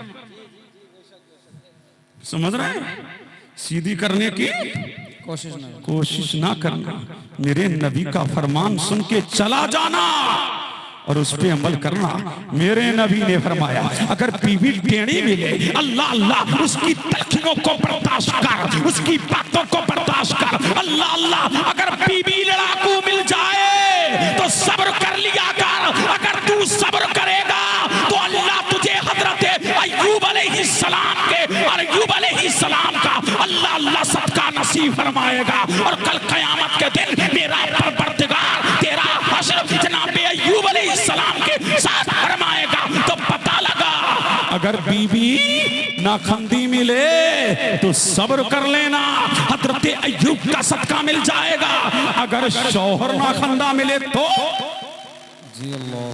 समझ रहे हैं? सीधी करने की कोशिश ना करना। मेरे नबी का फरमान सुन के चला जाना और उस पे अमल करना। मेरे नबी ने फरमाया अगर बीवी टेढ़ी मिले, अल्लाह अल्लाह, उसकी तलखियों को बर्दाश्त कर, उसकी बातों को बर्दाश्त कर। अल्लाह अल्लाह, अगर बीवी लड़ाकू मिल जाए तो सब्र कर लिया कर। अगर तू सब्र करेगा तो अल्लाह तुझे हजरत अय्यूब अलैहिस्सलाम के, अय्यूब अलैहिस्सलाम का अल्लाह अल्लाह सदका नसीब फरमाएगा। और कल क़यामत के दिन मेरा परवरदिगार तेरा हश्र जनाब अय्यूब अलैहिस्सलाम के साथ फरमाएगा। तो पता लगा अगर बीवी नाखंदी मिले तो सब्र कर लेना, हजरत अय्यूब का सदका मिल जाएगा। अगर शौहर नाखंदा मिले तो जी अल्लाह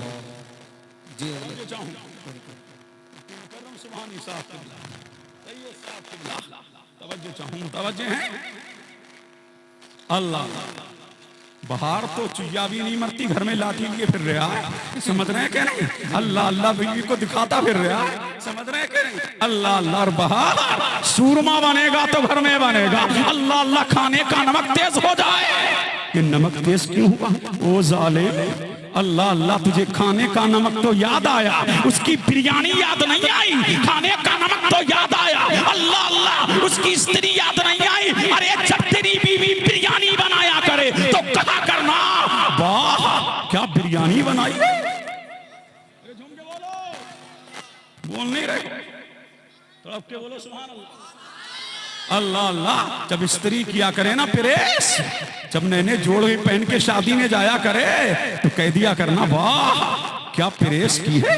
जी तवज्जो है। अल्लाह बाहर तो चुया भी नहीं मरती, घर में लाठी लिए फिर रहा है, समझ रहे हैं क्या नहीं? अल्लाह अल्लाह बीवी को दिखाता फिर रहा है, समझ रहे हैं क्या नहीं? अल्लाह अल्लाह। और बाहर सूरमा बनेगा तो घर में बनेगा। अल्लाह अल्लाह, खाने का नमक तेज हो जाए। ये नमक तेज क्यों हुआ? ओ जालिम, अल्लाह अल्लाह, तुझे खाने का नमक तो याद आया, उसकी बिरयानी याद नहीं आई। खाने का नमक तो याद आया, अल्लाह अल्लाह, उसकी स्त्री याद नहीं आई। अरे जब तेरी बीवी बिरयानी बनाया करे तो कहा करना वाह क्या बिरयानी बनाई। बोल नहीं रहे तो अब क्या बोलो सुभान अल्लाह। अल्लाह अल्लाह। जब स्त्री किया करे ना प्रेस, जब नैने जोड़ पहन के शादी में जाया करे तो कह दिया करना वाह क्या प्रेस की है।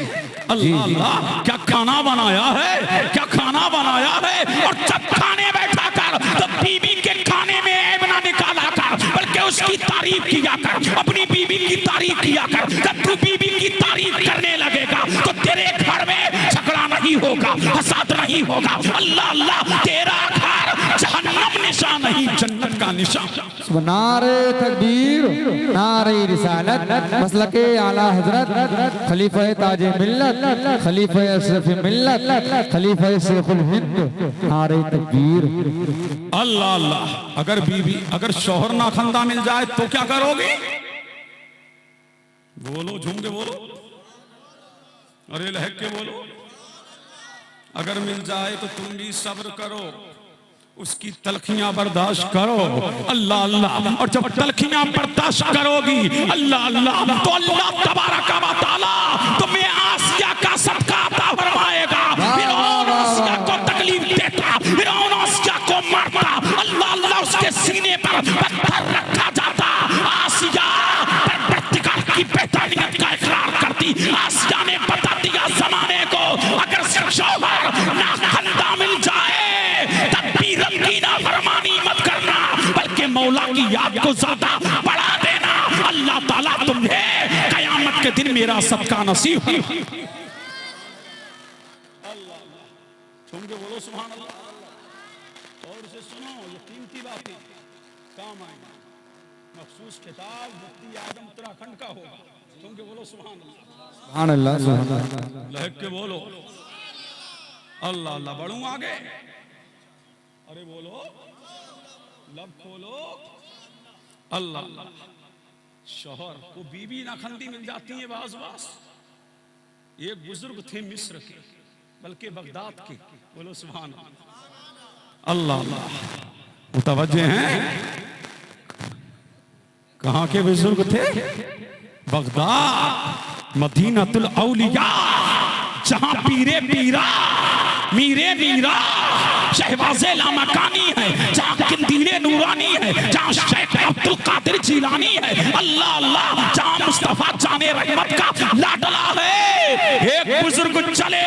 अल्लाह अल्लाह, क्या खाना बनाया है, क्या खाना बनाया है। और जब खाने बैठा कर तो बीवी के खाने में ऐब ना निकाला कर, बल्कि उसकी तारीफ किया कर, अपनी बीवी की तारीफ किया कर। जब तू बीवी की तारीफ करने लगेगा तो तेरे घर में झगड़ा नहीं होगा, हसाद नहीं होगा। अल्लाह अल्लाह, तेरा घर जहन्नम निशान नहीं, जन्नत का निशान। नारे तकबीर, नारे रिसालत, मसलके आला हजरत, खलीफा ताजे मिल्लत, खलीफा अशरफ मिल्लत, खलीफा शेखुल हिंद, नारे तकबीर। अल्लाह अल्लाह। अगर बीवी, अगर शौहर नाखंदा मिल जाए तो क्या करोगी? बोलो, झूम के बोलो, अरे लहक के बोलो। अगर मिल जाए तो तुम भी सब्र करो, उसकी तलखियां बर्दाश्त करो। अल्लाह अल्लाह। और जब तलखियां बर्दाश्त करोगी अल्लाह अल्लाह, तो अल्लाह तबारक व तआला तुम्हें आसिया का सदका अता फरमाएगा। फिरौन आसिया को तकलीफ देता, फिरौन आसिया को मारता, अल्लाह अल्लाह, उसके सीने पर पत्थर रखा जाता। आसिया परवरदिगार की बेतानियत का इकरार करती। आसिया ने बता दिया जमाने को, अगर शौहर नाखंदा मिल जाए रंगीना फरमानी मत करना, बल्कि मौला की याद को ज्यादा बढ़ा देना। अल्लाह ताला तुम्हें कयामत के दिन मेरा सदका नसीब। अल्लाह अल्लाह, सुन के बोलो सुभान अल्लाह। और इसे सुनो, ये कीमती बातें काम आएंगी। मखसूस किताब मुफ्ती आजम उत्तराखंड का होगा, सुन के बोलो सुभान अल्लाह। सुभान अल्लाह सुभान अल्लाह। लहक के बोलो अल्लाह अल्लाह। बढ़ूं आगे, अरे बोलो, लब खोलो अल्लाह अल्लाह। शोहर को बीबी नाखंदी मिल जाती है बाज बाज। एक बुजुर्ग थे मिस्र के, बल्कि बगदाद के, बोलो सुभान अल्लाह अल्लाह। मुतवज्जे हैं, कहाँ के बुजुर्ग थे? बगदाद, मदीनतुल औलिया, जहां पीरे पीरा मीरे मीरा शहबाजे लामकानी है, जहां किंदीले नूरानी है, जहां शेख अब्दुल कादिर जिलानी है, अल्लाह अल्लाह, जहां मुस्तफा जाने रहमत का लाडला है। एक बुजुर्ग चले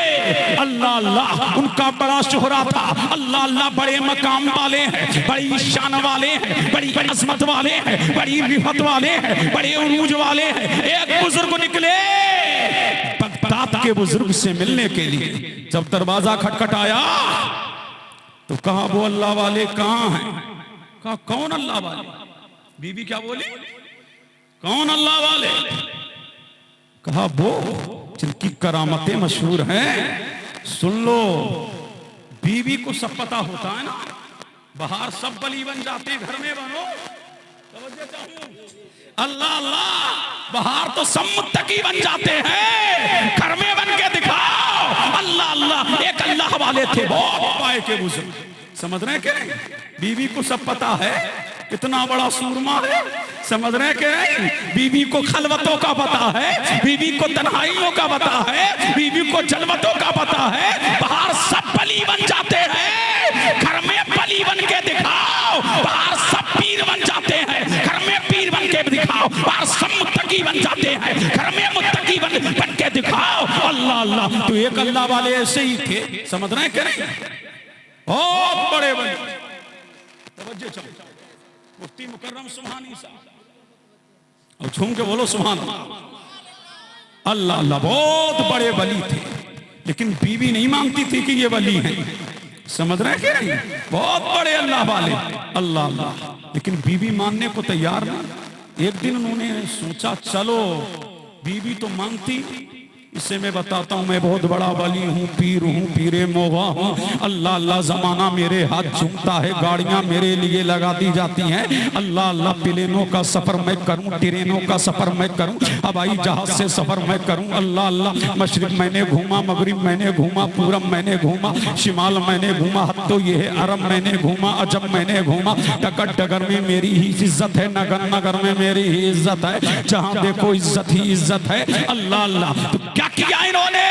अल्लाह अल्लाह, उनका बड़ा शोहरा था अल्लाह अल्लाह, बड़े मकाम वाले हैं, बड़ी शान वाले हैं, बड़ी अजमत वाले हैं, बड़ी रिफत वाले हैं, बड़े उरूज वाले हैं। एक बुजुर्ग निकले बगदाद के बुजुर्ग से मिलने के लिए। जब दरवाजा खटखटाया तो कहा वो अल्लाह वाले कहाँ हैं? कहा कौन अल्लाह वाले? बीबी क्या बोली? कौन अल्लाह वाले? कहा वो जिनकी करामतें मशहूर हैं। सुन लो, बीवी को सब पता होता है ना, बाहर सब बली बन जाते हैं, घर में बनो। अल्लाह अल्लाह, बाहर तो सब मुत्तकी बन जाते हैं, घर में बन के दिखाओ अल्लाह अल्लाह। एक अल्लाह वाले थे बहुत पाए के बुजुर्ग, समझ रहे के? बीवी को सब पता है, कितना बड़ा सूरमा है, समझ रहे के? बीवी को खलवतों का पता है, बीवी को तन्हाइयों का पता है, बीवी को जलवतों का पता है। बाहर सब बली बन जाते हैं, घर में बली बन के दिखाओ। बाहर सब पीर बन जाते हैं, घर में पीर बन के दिखाओ। बाहर सब मुत्तकी बन जाते हैं, घर में मुत्तकी बन के दिखाओ। अल्लाह अल्लाह, तो एक अल्लाह वाले ऐसे ही थे, समझ रहे के नहीं? बहुत बड़े बने। तवज्जो चलो, मुफ्ती मुकर्रम सुभानी साहब, और झूम के बोलो सुभान अल्लाह। अल्लाह अल्लाह, बहुत बड़े वली थे, लेकिन बीवी नहीं मानती थी कि ये वली हैं, समझ रहे हैं कि? बहुत बड़े अल्लाह वाले, अल्लाह अल्लाह, लेकिन बीवी मानने को तैयार नहीं। एक दिन उन्होंने सोचा चलो, बीवी तो मानती, इसे मैं बताता हूँ, मैं बहुत बड़ा वली हूँ, पीर हूँ, पीरे मोगा हूँ। अल्लाह अल्लाह, जमाना मेरे हाथ झूमता है, गाड़ियाँ मेरे लिए लगा दी जाती हैं। अल्लाह अल्लाह, प्लेनों का सफर मैं करूँ, ट्रेनों का सफर मैं करूँ, हवाई जहाज से सफर मैं करूँ। अल्लाह अल्लाह, मशरिक मैंने घूमा, मगरिब मैंने घूमा, पूरब मैंने घूमा, शिमाल मैंने घूमा, तो ये है अरब मैंने घूमा, अजब मैंने घूमा। डगर डगर में मेरी ही इज्जत है, नगर नगर में मेरी ही इज्जत है, जहाँ देखो इज्जत ही इज्जत है। अल्लाह अल्लाह, क्या किया इन्होंने?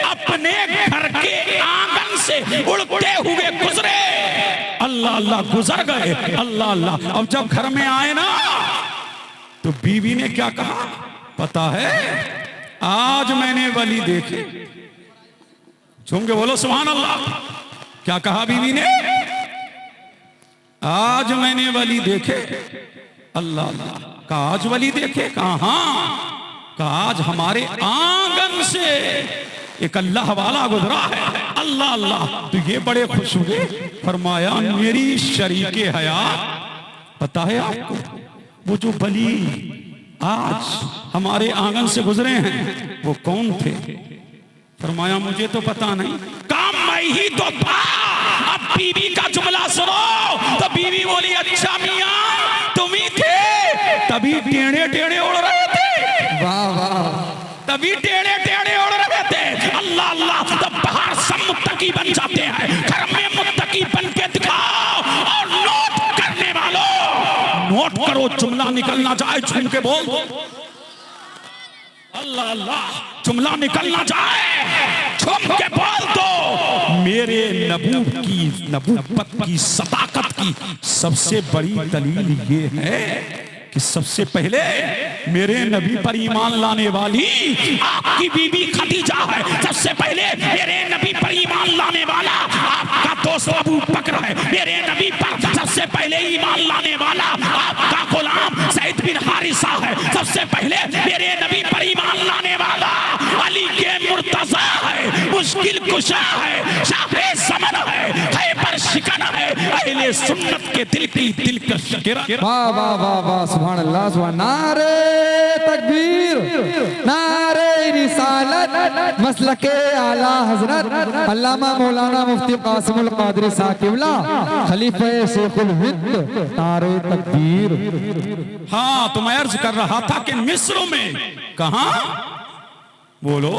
अपने घर के आंगन से उड़ते हुए गुजरे, अल्लाह अल्लाह, गुजर गए। अल्लाह अल्लाह, अब जब घर में आए ना, तो बीवी ने क्या कहा पता है? आज मैंने वली देखे। झूम के बोलो सुभान अल्लाह। क्या कहा बीवी ने? आज मैंने वली देखे। अल्लाह अल्लाह, कहा आज वली देखे? कहा आज हमारे आंगन से एक अल्लाह वाला गुजरा है। अल्लाह अल्लाह, तो ये बड़े खुश हुए। फरमाया मेरी शरीके हयात पता है आपको, वो जो वली आज हमारे आंगन से गुजरे हैं वो कौन थे? फरमाया मुझे तो पता नहीं। काम मैं ही तो था। अब बीवी का जुमला सुनो, तो बीवी बोली अच्छा मियां तुम ही थे, तभी टेढ़े टेढ़े उड़ रहे थे। वाह वाह, तभी टेढ़े टेढ़े उड़ रहे थे। अल्लाह अल्लाह, तब बाहर सब मुत्तकी बन जाते हैं, घर में मुत्तकी बन के दिखाओ। और नोट करने वालों, नोट करो, जुमला निकलना जाए, झूम के बोल। अल्लाह अल्लाह, जुमला निकलना जाए, झूम के बोल दो। मेरे नबूवत की सदाकत की सबसे बड़ी दलील ये है कि सबसे पहले मेरे नबी पर ईमान लाने वाली आपकी बीबी खदीजा है। सबसे पहले मेरे नबी पर ईमान लाने वाला आपका दोस्त अबू बकर है। मेरे नबी पर सबसे पहले ईमान लाने वाला आपका गुलाम सईद बिन हारिसा है। सबसे पहले मेरे नबी पर ईमान लाने वाला अली के मुर्तजा है। मुश्किल कुशा है, शाफे ज़मन है पर शिकन है, अहले सुन्नत के दिल की दिलकश गिरा। वाह वाह वाह वाह, सुभान अल्लाह, सुभान। नारे तकबीर, नारे रिसालत, मसलके आला हजरत अल्लामा मौलाना मुफ्ती कासिमुल कादरी साहब क़िबला खलीफा शेखुल हिंद। नारे तकबीर। हाँ, तो मैं अर्ज कर रहा था कि मिस्र में, कहां बोलो,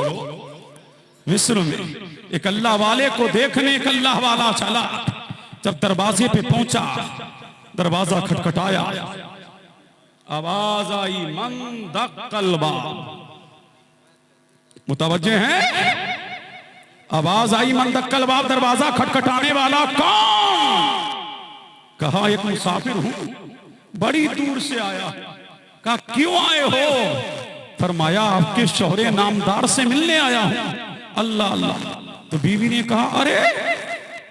मिस्र में एक अल्लाह वाले को देखने एक अल्लाह वाला चला। जब दरवाजे पे पहुंचा, दरवाजा खटखटाया, आवाज आई मन दक्कल बाब। मुतवज्जे हैं? आवाज आई मन दक्कल बाब, दरवाजा खटखटाने वाला कौन? कहा एक मुसाफिर हूं, बड़ी दूर से आया। कहा क्यों आए हो? फरमाया आपके शोहरे नामदार से मिलने आया हूं। अल्लाह अल्लाह। तो बीवी ने कहा अरे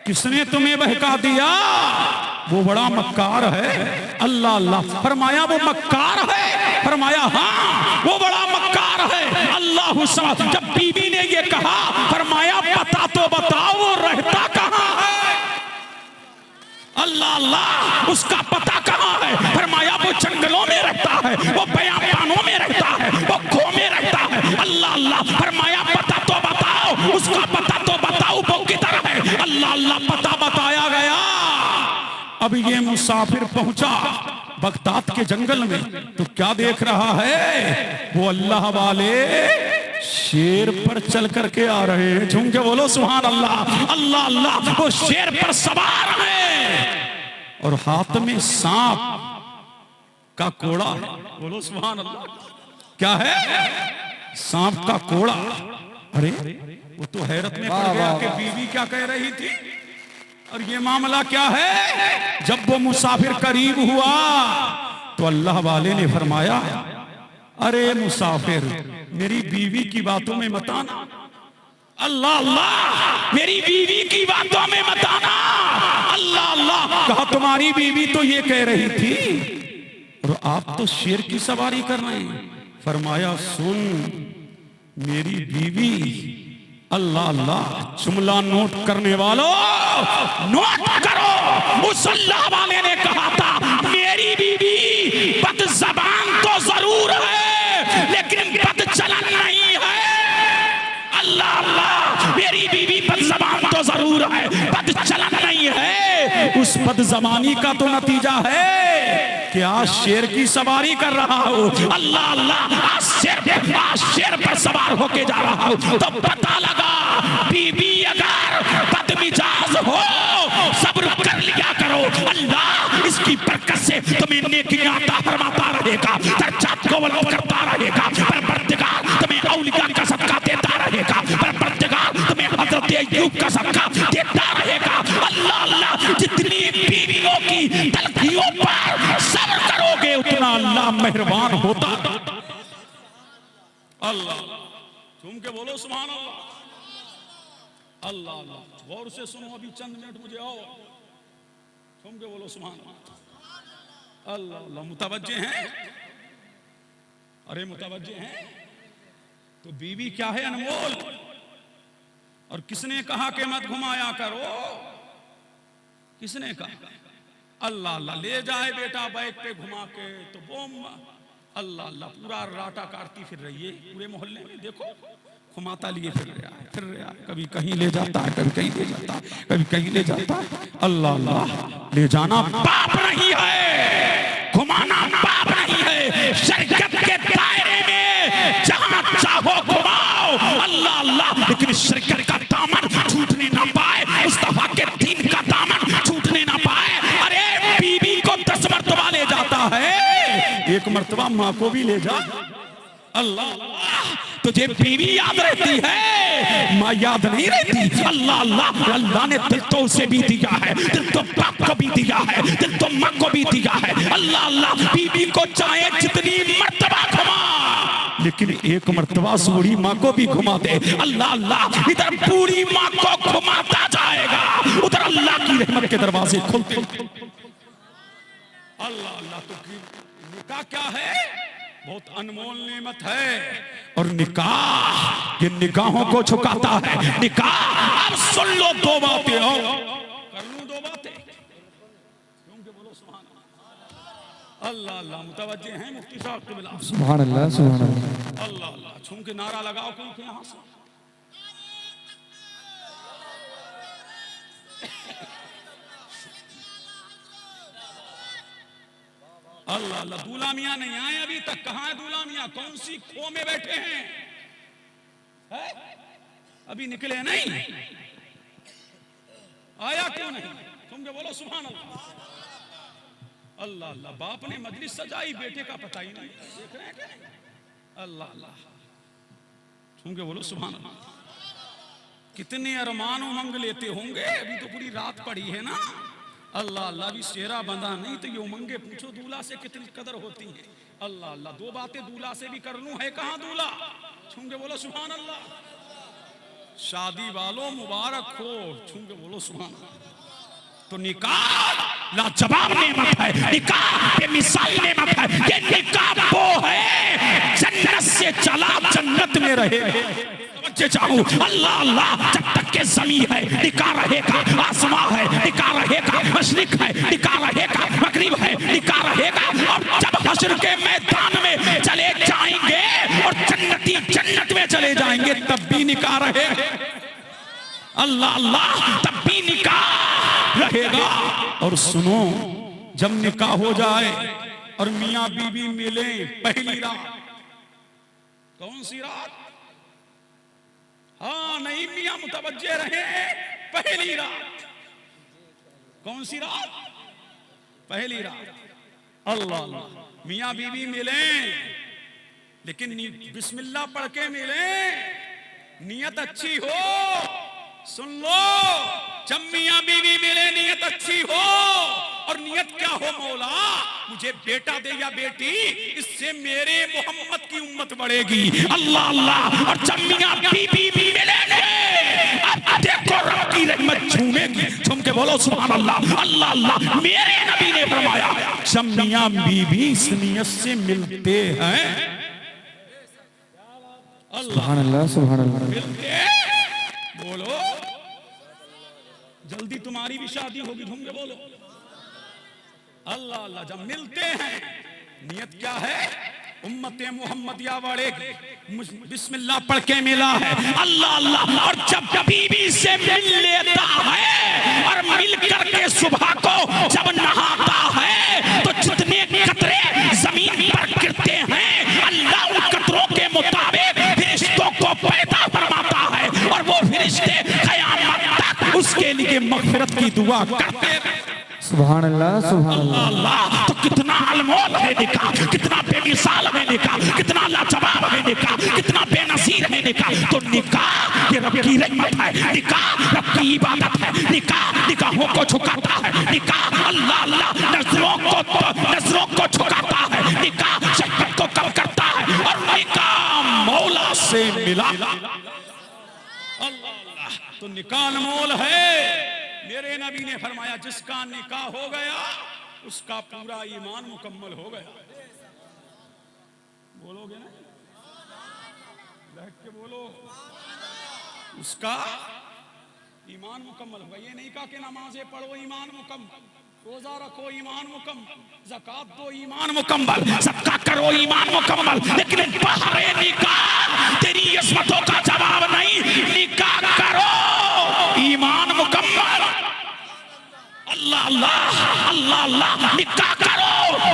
किसने तुम्हें बहका दिया? वो बड़ा मक्कार है। अल्लाह अल्लाह। फरमाया वो मक्कार है? फरमाया हाँ वो बड़ा मक्कार है। अल्लाह समद। जब बीवी ने ये कहा, फरमाया पता तो बताओ वो रहता कहाँ है? अल्लाह अल्लाह। उसका पता कहाँ है? फरमाया वो जंगलों में रहता है, वो बयाबानों में रहता है, वो खो में रहता है। अल्लाह अल्लाह। फरमाया पता तो बताओ, उसका पता तो बताओ वो किधर है? अल्लाह अल्लाह। पता बताया गया। अब ये मुसाफिर पहुंचा बगदाद के जंगल में, तो क्या देख रहा है? वो अल्लाह वाले शेर पर चल करके आ रहे हैं। झूम के बोलो सुभान अल्लाह। अल्लाह अल्लाह। वो शेर पर सवार है और हाथ में सांप का कोड़ा है। बोलो सुभान अल्लाह। क्या है? सांप का कोड़ा। अरे वो तो हैरत में पड़ गया कि बीवी क्या कह रही थी और ये मामला क्या है। जब वो मुसाफिर करीब हुआ तो अल्लाह वाले ने फरमाया अरे मुसाफिर मेरी बीवी की बातों में मत आना। अल्लाह अल्लाह। मेरी बीवी की बातों में मत आना। अल्लाह अल्लाह। कहा तुम्हारी बीवी तो ये कह रही थी और आप तो शेर की सवारी कर रहे हैं। फरमाया सुन मेरी बीवी। अल्लाह अल्लाह। जुमला नोट करने वालों नोट करो। उस अल्लाह वाले ने कहा था मेरी बीवी बदज़बान तो जरूर है लेकिन बदचलन नहीं है। अल्लाह अल्लाह। मेरी बीवी बदज़बान तो जरूर है, बदचलन नहीं है। उस बदज़बानी का तो नतीजा है कि आज शेर की सवारी कर रहा हो। अल्लाह अल्लाह। आज शेर पर सवार होके जा रहा हो। तो पता लगा बीबी अगर बदमिजाज हो सब्र कर लिया करो। अल्लाह इसकी बरकत से तुम्हें नेकियां अता फरमाता रहेगा, दर्जात को बुलंद करता रहेगा। परवरदिगार तुम्हें औलिया का सदका देता रहेगा। परवरदिगार तुम्हें हजरत अय्यूब का सदका देता रहेगा। अल्लाह अल्लाह। जितनी बीवियों की तलखियों पर सब्र करोगे उतना अल्लाह मेहरबान होता। अल्लाह। तुम के बोलो सुभान अल्लाह। अल्लाह अल्लाह। गौर से सुनो, अभी चंद मिनट मुझे आओ। तुम के बोलो सुभान अल्लाह। अल्लाह अल्लाह। मुतवज्जे हैं? अरे मुतवज्जे हैं? तो बीवी क्या है? अनमोल। और किसने कहा कि मत घुमाया करो? किसने कहा? अल्लाह अल्लाह। ले जाए बेटा बाइक पे घुमा के तो बोम। अल्लाह अल्लाह। पूरा राटा काटती फिर रही है पूरे मोहल्ले में। देखो घुमाता लिए फिर रहा है, फिर रहा है। कभी कहीं ले जाता है, कभी कहीं ले जाता है, कभी कहीं ले जाता है। अल्लाह अल्लाह। ले जाना पाप नहीं है, घुमाना पाप नहीं है। शरीयत के दायरे में जहां चाहो घुमाओ। अल्लाह अल्लाह। लेकिन शरीयत का दामन छूटने ना पाए, मुस्तफा के दीन का दामन छूटने ना पाए। अरे बीवी को 10 मरतबा ले जाता है, एक मरतबा माँ को भी ले जा। अल्लाह अल्लाह। तुझे बीवी याद रहती है, माँ याद नहीं रहती। अल्लाह अल्लाह। अल्लाह ने दिल तो उसे भी दिया है, दिल तो बाप को भी दिया है, दिल तो माँ को भी दिया है। अल्लाह अल्लाह। बीवी को चाहे जितनी मर्तबा घुमा, लेकिन एक मर्तबा उस बूढ़ी माँ को भी घुमा दे। अल्लाह अल्लाह। इधर बूढ़ी माँ को घुमाता जाएगा, उधर अल्लाह की रहमत के दरवाजे खुलते। अल्लाह अल्लाह। तो निकाह क्या है? बहुत अनमोल नेमत है। और निकाह ये निगाहों को झुकाता है। निकाह अब सुन लो दो बातें और कर लूं दो बातें क्योंकि बोलो सुभान अल्लाह। अल्लाह अल्लाह मुतवज्जे हैं मुफ्ती साहब के बिला। सुभान अल्लाह सुभान अल्लाह। अल्लाह अल्लाह छूम के नारा लगाओ क्योंकि यहां से अल्लाह अल्लाह। दूल्हा मियां नहीं आए अभी तक। कहां है दूल्हा मियां? कौन सी खो में बैठे हैं? है? अभी निकले नहीं? आया क्यों नहीं? तुम जो बोलो सुभान अल्लाह। अल्लाह अल्लाह। बाप ने मजलिस सजाई, बेटे का पता ही नहीं। देख रहे हैं क्या? अल्लाह अल्लाह। तुम जो बोलो सुभान अल्लाह। कितने अरमान उमंग लेते होंगे। अभी तो पूरी रात पड़ी है ना। अल्लाह अल्लाह। भी चेहरा बंधा नहीं तो ये उमंगे पूछो दूल्हा से कितनी कदर होती है। अल्लाह अल्लाह। दो बातें दूल्हा से भी कर लूं। है कहां दूल्हा? छूंगे बोलो सुभान अल्लाह। शादी वालों मुबारक हो। छूंगे बोलो सुभान अल्लाह। तो निकाह लाजवाब नेमत है। निकाह बेमिसाल नेमत है। ये निकाह वो है जन्नत से चला जन्नत में रहे। चाहूं अल्लाह अल्लाह। जब तक के ज़मीन है निकाह रहेगा, आसमां है निकाह रहेगा, मशरिक है निकाह रहेगा, मगरिब है निकाह रहेगा। और जब हश्र के मैदान में चले जाएंगे और जन्नती जन्नत में चले जाएंगे तब भी निकाह रहेगा। अल्लाह अल्लाह। तब भी निकाह रहेगा। और सुनो जब निकाह हो जाए और मियां बीवी मिले पहली रात। कौन सी रात? हाँ नहीं मियां मुतवज्जे रहे। पहली रात। कौन सी रात? पहली रात। अल्लाह अल्लाह। मियां बीवी मिले लेकिन बिस्मिल्लाह पढ़ के मिले। नियत अच्छी हो। सुन लो जब मियां बीवी मिले नियत अच्छी हो। और नियत क्या हो? मौला मुझे बेटा दे या बेटी, इससे मेरे मोहम्मद की उम्मत बढ़ेगी। अल्लाह अल्लाह। और जब मियां बीवी भी मिलेंगे अब देखो रब की रहमत झूमेगी। झूम के बोलो सुभान अल्लाह। अल्लाह अल्लाह। मेरे नबी ने फरमाया जब मियां बीवी इस नियत से मिलते हैं। सुभान अल्लाह सुभान अल्लाह। मिलते बोलो जल्दी तुम्हारी भी शादी होगी। झूम के बोलो अल्लाह अल्लाह। जब मिलते हैं नियत क्या है? उम्मत मुहम्मदिया बढ़ेगी। बिस्मिल्लाह पढ़ के मिला है। अल्लाह अल्लाह। और जब बीवी से मिल लेता है और मिल करके सुबह को जब नहाता है तो जितने कतरे जमीन पर गिरते हैं अल्लाह उन कतरों के मुताबिक फरिश्तों को पैदा फरमाता है। और वो फरिश्ते क़यामत तक उसके लिए मग़फ़िरत की दुआ करते हैं। सुभान अल्लाह सुभान अल्लाह। अल्लाह। तो कितना अनमोल है निकाह, कितना बेमिसाल है निकाह, कितना लाजवाब है निकाह, कितना बेनज़ीर है निकाह। तो निकाह ये रब की रहमत है। निकाह रब की इबादत है। निकाह निगाहों को झुकाता है। निकाह अल्लाह अल्लाह नजरों को झुकाता है। निकाह शहवत को कम करता है। और निकाह मौला से मिला। अल्लाह अल्लाह। तो निकाह अनमोल है। मेरे नबी ने फरमाया जिसका निकाह हो गया उसका पूरा ईमान मुकम्मल हो गया। बोलोगे ना? बैठ के बोलो। उसका ईमान मुकम्मल होगा। ये नहीं कहा कि नमाजें पढ़ो ईमान मुकम्मल, रोजा रखो ईमान मुकम्मल, ज़कात दो ईमान मुकम्मल, सदका करो ईमान मुकम्मल। लेकिन बाहर निकाह तेरी इस्मतों का जवाब नहीं। निकाह करो ईमान मुकम्मल। अल्लाह अल्लाह। अल्लाह अल्लाह। निकाह करो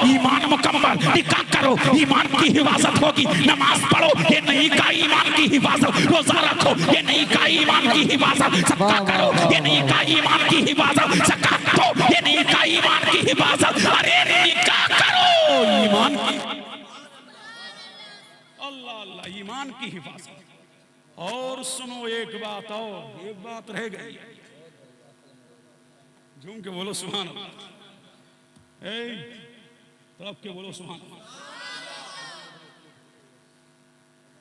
ईमान मुकम्मल। निकाह करो ईमान की हिफाजत होगी। नमाज पढ़ो ये नहीं का ईमान की हिफाजत। रोजा रखो ये नहीं का ईमान की हिफाजत। सदका करो ये नहीं का ईमान की हिफाजत। ज़कात दो ये नहीं का ईमान की हिफाजत। अरे निकाह करो ईमान की। अल्लाह अल्लाह। ईमान की हिफाजत। और सुनो एक बात और, एक बात रह गई। झूम के बोलो सुभान अल्लाह। तड़प के बोलो सुभान अल्लाह।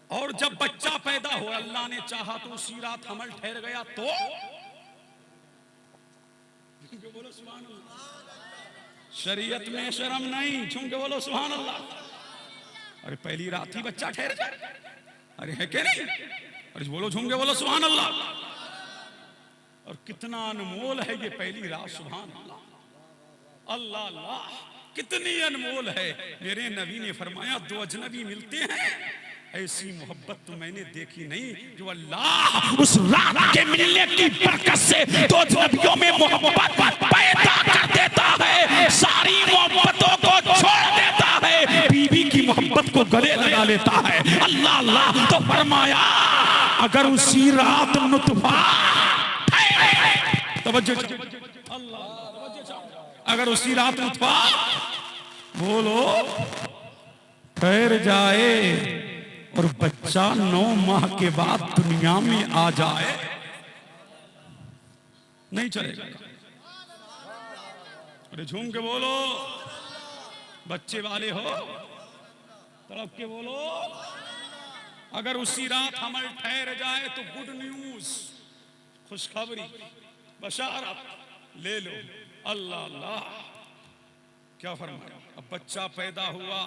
और जब बच्चा पैदा हो अल्लाह ने चाहा तो उसी रात हमल ठहर गया तो झूम के बोलो सुभान अल्लाह। शरीयत में शर्म नहीं। झूम के बोलो सुभान अल्लाह। अरे पहली रात ही बच्चा ठहर जाए, अरे है क्या नहीं? अरे बोलो झूम के बोलो सुभान अल्लाह। और कितना अनमोल है ये पहली रात, सुभान अल्लाह, अल्लाह अल्लाह, कितनी अनमोल है। मेरे नबी ने फरमाया दो अजनबी मिलते हैं, ऐसी मोहब्बत तो मैंने देखी नहीं जो अल्लाह उस रात के मिलने की बरकत से दो अजनबियों में मोहब्बत पैदा कर देता है, सारी मोहब्बतों को छोड़ देता है, बीवी की मोहब्बत को गले लगा लेता है। अल्लाह अल्लाह। तो फरमाया अगर उसी रात नुतफा, तवज्जो अल्लाह, अगर उसी रात नुतफा बोलो ठहर जाए और बच्चा 9 माह के बाद दुनिया में आ जाए, नहीं चलेगा। अरे झूम के बोलो, बच्चे वाले हो तड़प के बोलो। अगर उसी रात हमल ठहर जाए तो गुड न्यूज, खुशखबरी, बशारत ले लो। अल्लाह अल्लाह, क्या फरमाया? अब बच्चा पैदा हुआ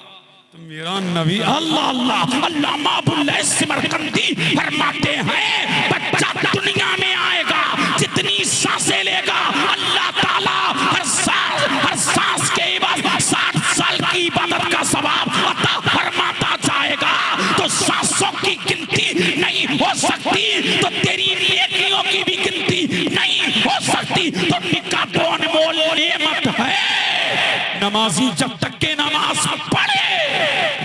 तो मेरा नबी अल्लाह अल्लाह अल्लामा अबुल सिमरकंदी फरमाते हैं बच्चा दुनिया में आएगा, जितनी सांसें लेगा अल्लाह ताला हर सांस के बाद 60 साल की इबादत का सवाब अता फरमाता जाएगा। तो सांसों की गिनती नहीं हो सकती, तो तेरी नेकियों की भी गिनती नहीं हो सकती। तो निकाह तो अनमोल नेमत है। नमाजी जब तक के नमाज पढ़े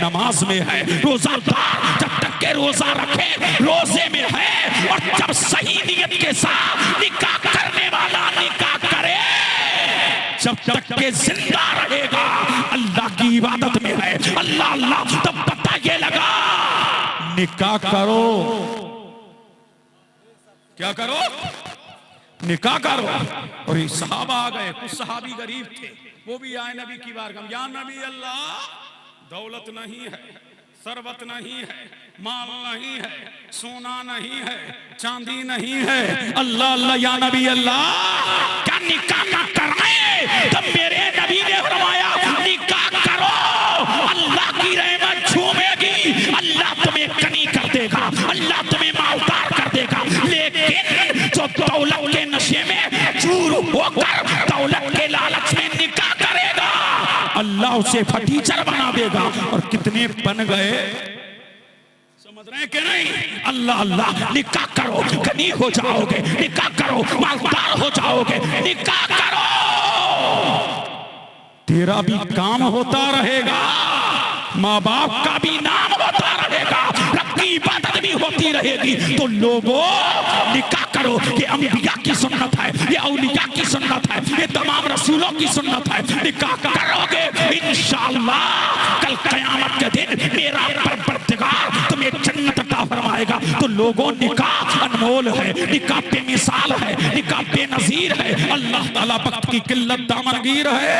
नमाज में है, रोजादार जब तक के रोजा रखे रोजे में है, और जब सही नियत के साथ निकाह करने वाला निकाह करे, जब तक के जिंदा रहेगा अल्लाह की इबादत में है। अल्लाह अल्लाह। तब पता ये लगा निकाह करो, क्या करो? निकाह करो। और ये सहाबा आ गए, कुछ सहाबी गरीब थे, वो भी आए नबी की बारगाह में, या नबी अल्लाह, दौलत नहीं है, सरबत नहीं है, माल नहीं है, सोना नहीं है, चांदी नहीं है, अल्लाह अल्लाह, या नबी अल्लाह क्या निकाह ना कराए? तब मेरे नबी ने फरमाया निकाह करो, अल्लाह की रहमत झूमेगी, अल्लाह तुम्हें कनी कर देगा, अल्लाह तुम्हें मालदार कर देगा। लेकिन जो दौलत के नशे में चूर होकर दौलत के लालच में निकाह करेगा, अल्लाह उसे फटीचर बना देगा। और कितने बन गए, समझ रहे हैं कि नहीं? अल्लाह अल्लाह। निकाह करो, गनी हो जाओगे, निकाह करो, मालदार हो जाओगे, निकाह करो, तेरा भी काम होता रहेगा, माँ बाप का भी नाम होता रहेगा, रब की इबादत भी होती रहेगी। तो लोगों निकाह करो, ये अंबिया की सुन्नत है, ये औलिया की सुन्नत है, ये तमाम रसूलों की सुन्नत है। निकाह करोगे इंशाअल्लाह कल क़यामत के दिन मेरा परवरदिगार तुम्हें जन्नत अता फरमाएगा। तो लोगों निकाह अनमोल है, निकाह बेमिसाल है, निकाह बेनज़ीर है। अल्लाह ताला वक्त की किल्लत दामनगीर है,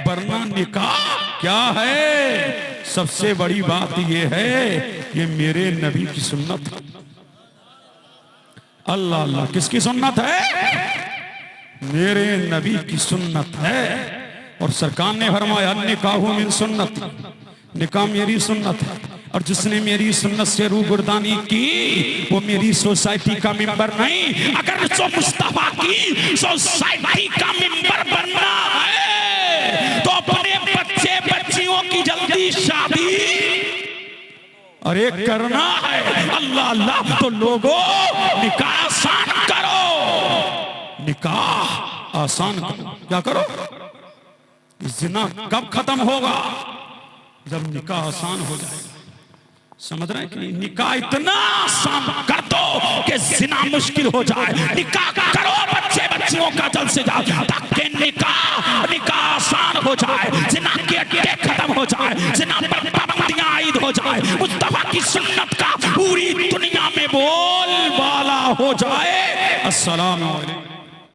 वरना निकाह क्या है? सबसे बड़ी बात यह है ये मेरे नबी की सुन्नत है। अल्लाह अल्लाह। किसकी सुन्नत है? मेरे नबी की सुन्नत है। और सरकार ने फरमाया निकाह मिन सुन्नत, निकाह मेरी सुन्नत है, और जिसने मेरी सुन्नत से रूबरदानी की वो मेरी सोसाइटी का मेंबर नहीं। अगर जो मुस्तफा की सोसाइटी का मेंबर बनना है तो अपने बच्चे बच्चियों की जल्दी शादी अरे करना है। अल्लाह अल्लाह। तो लोगों निकाह आसान करो, निकाह आसान करो। क्या करो? जिना कब खत्म होगा? जब निकाह आसान हो जाएगा। समझ रहे हैं कि निकाह इतना आसान कर दो कि जिना मुश्किल हो जाए। निकाह करो बच्चे बच्चियों का जल्द से जल्द, ताकि निकाह आसान हो जाए, जिना के अड्डे खत्म हो जाए, जिना पर पाबंदियां आयद हो जाए, मुस्तफा की सुन्नत का पूरी दुनिया में बोलबाला हो जाए। अस्सलाम वालेकुम।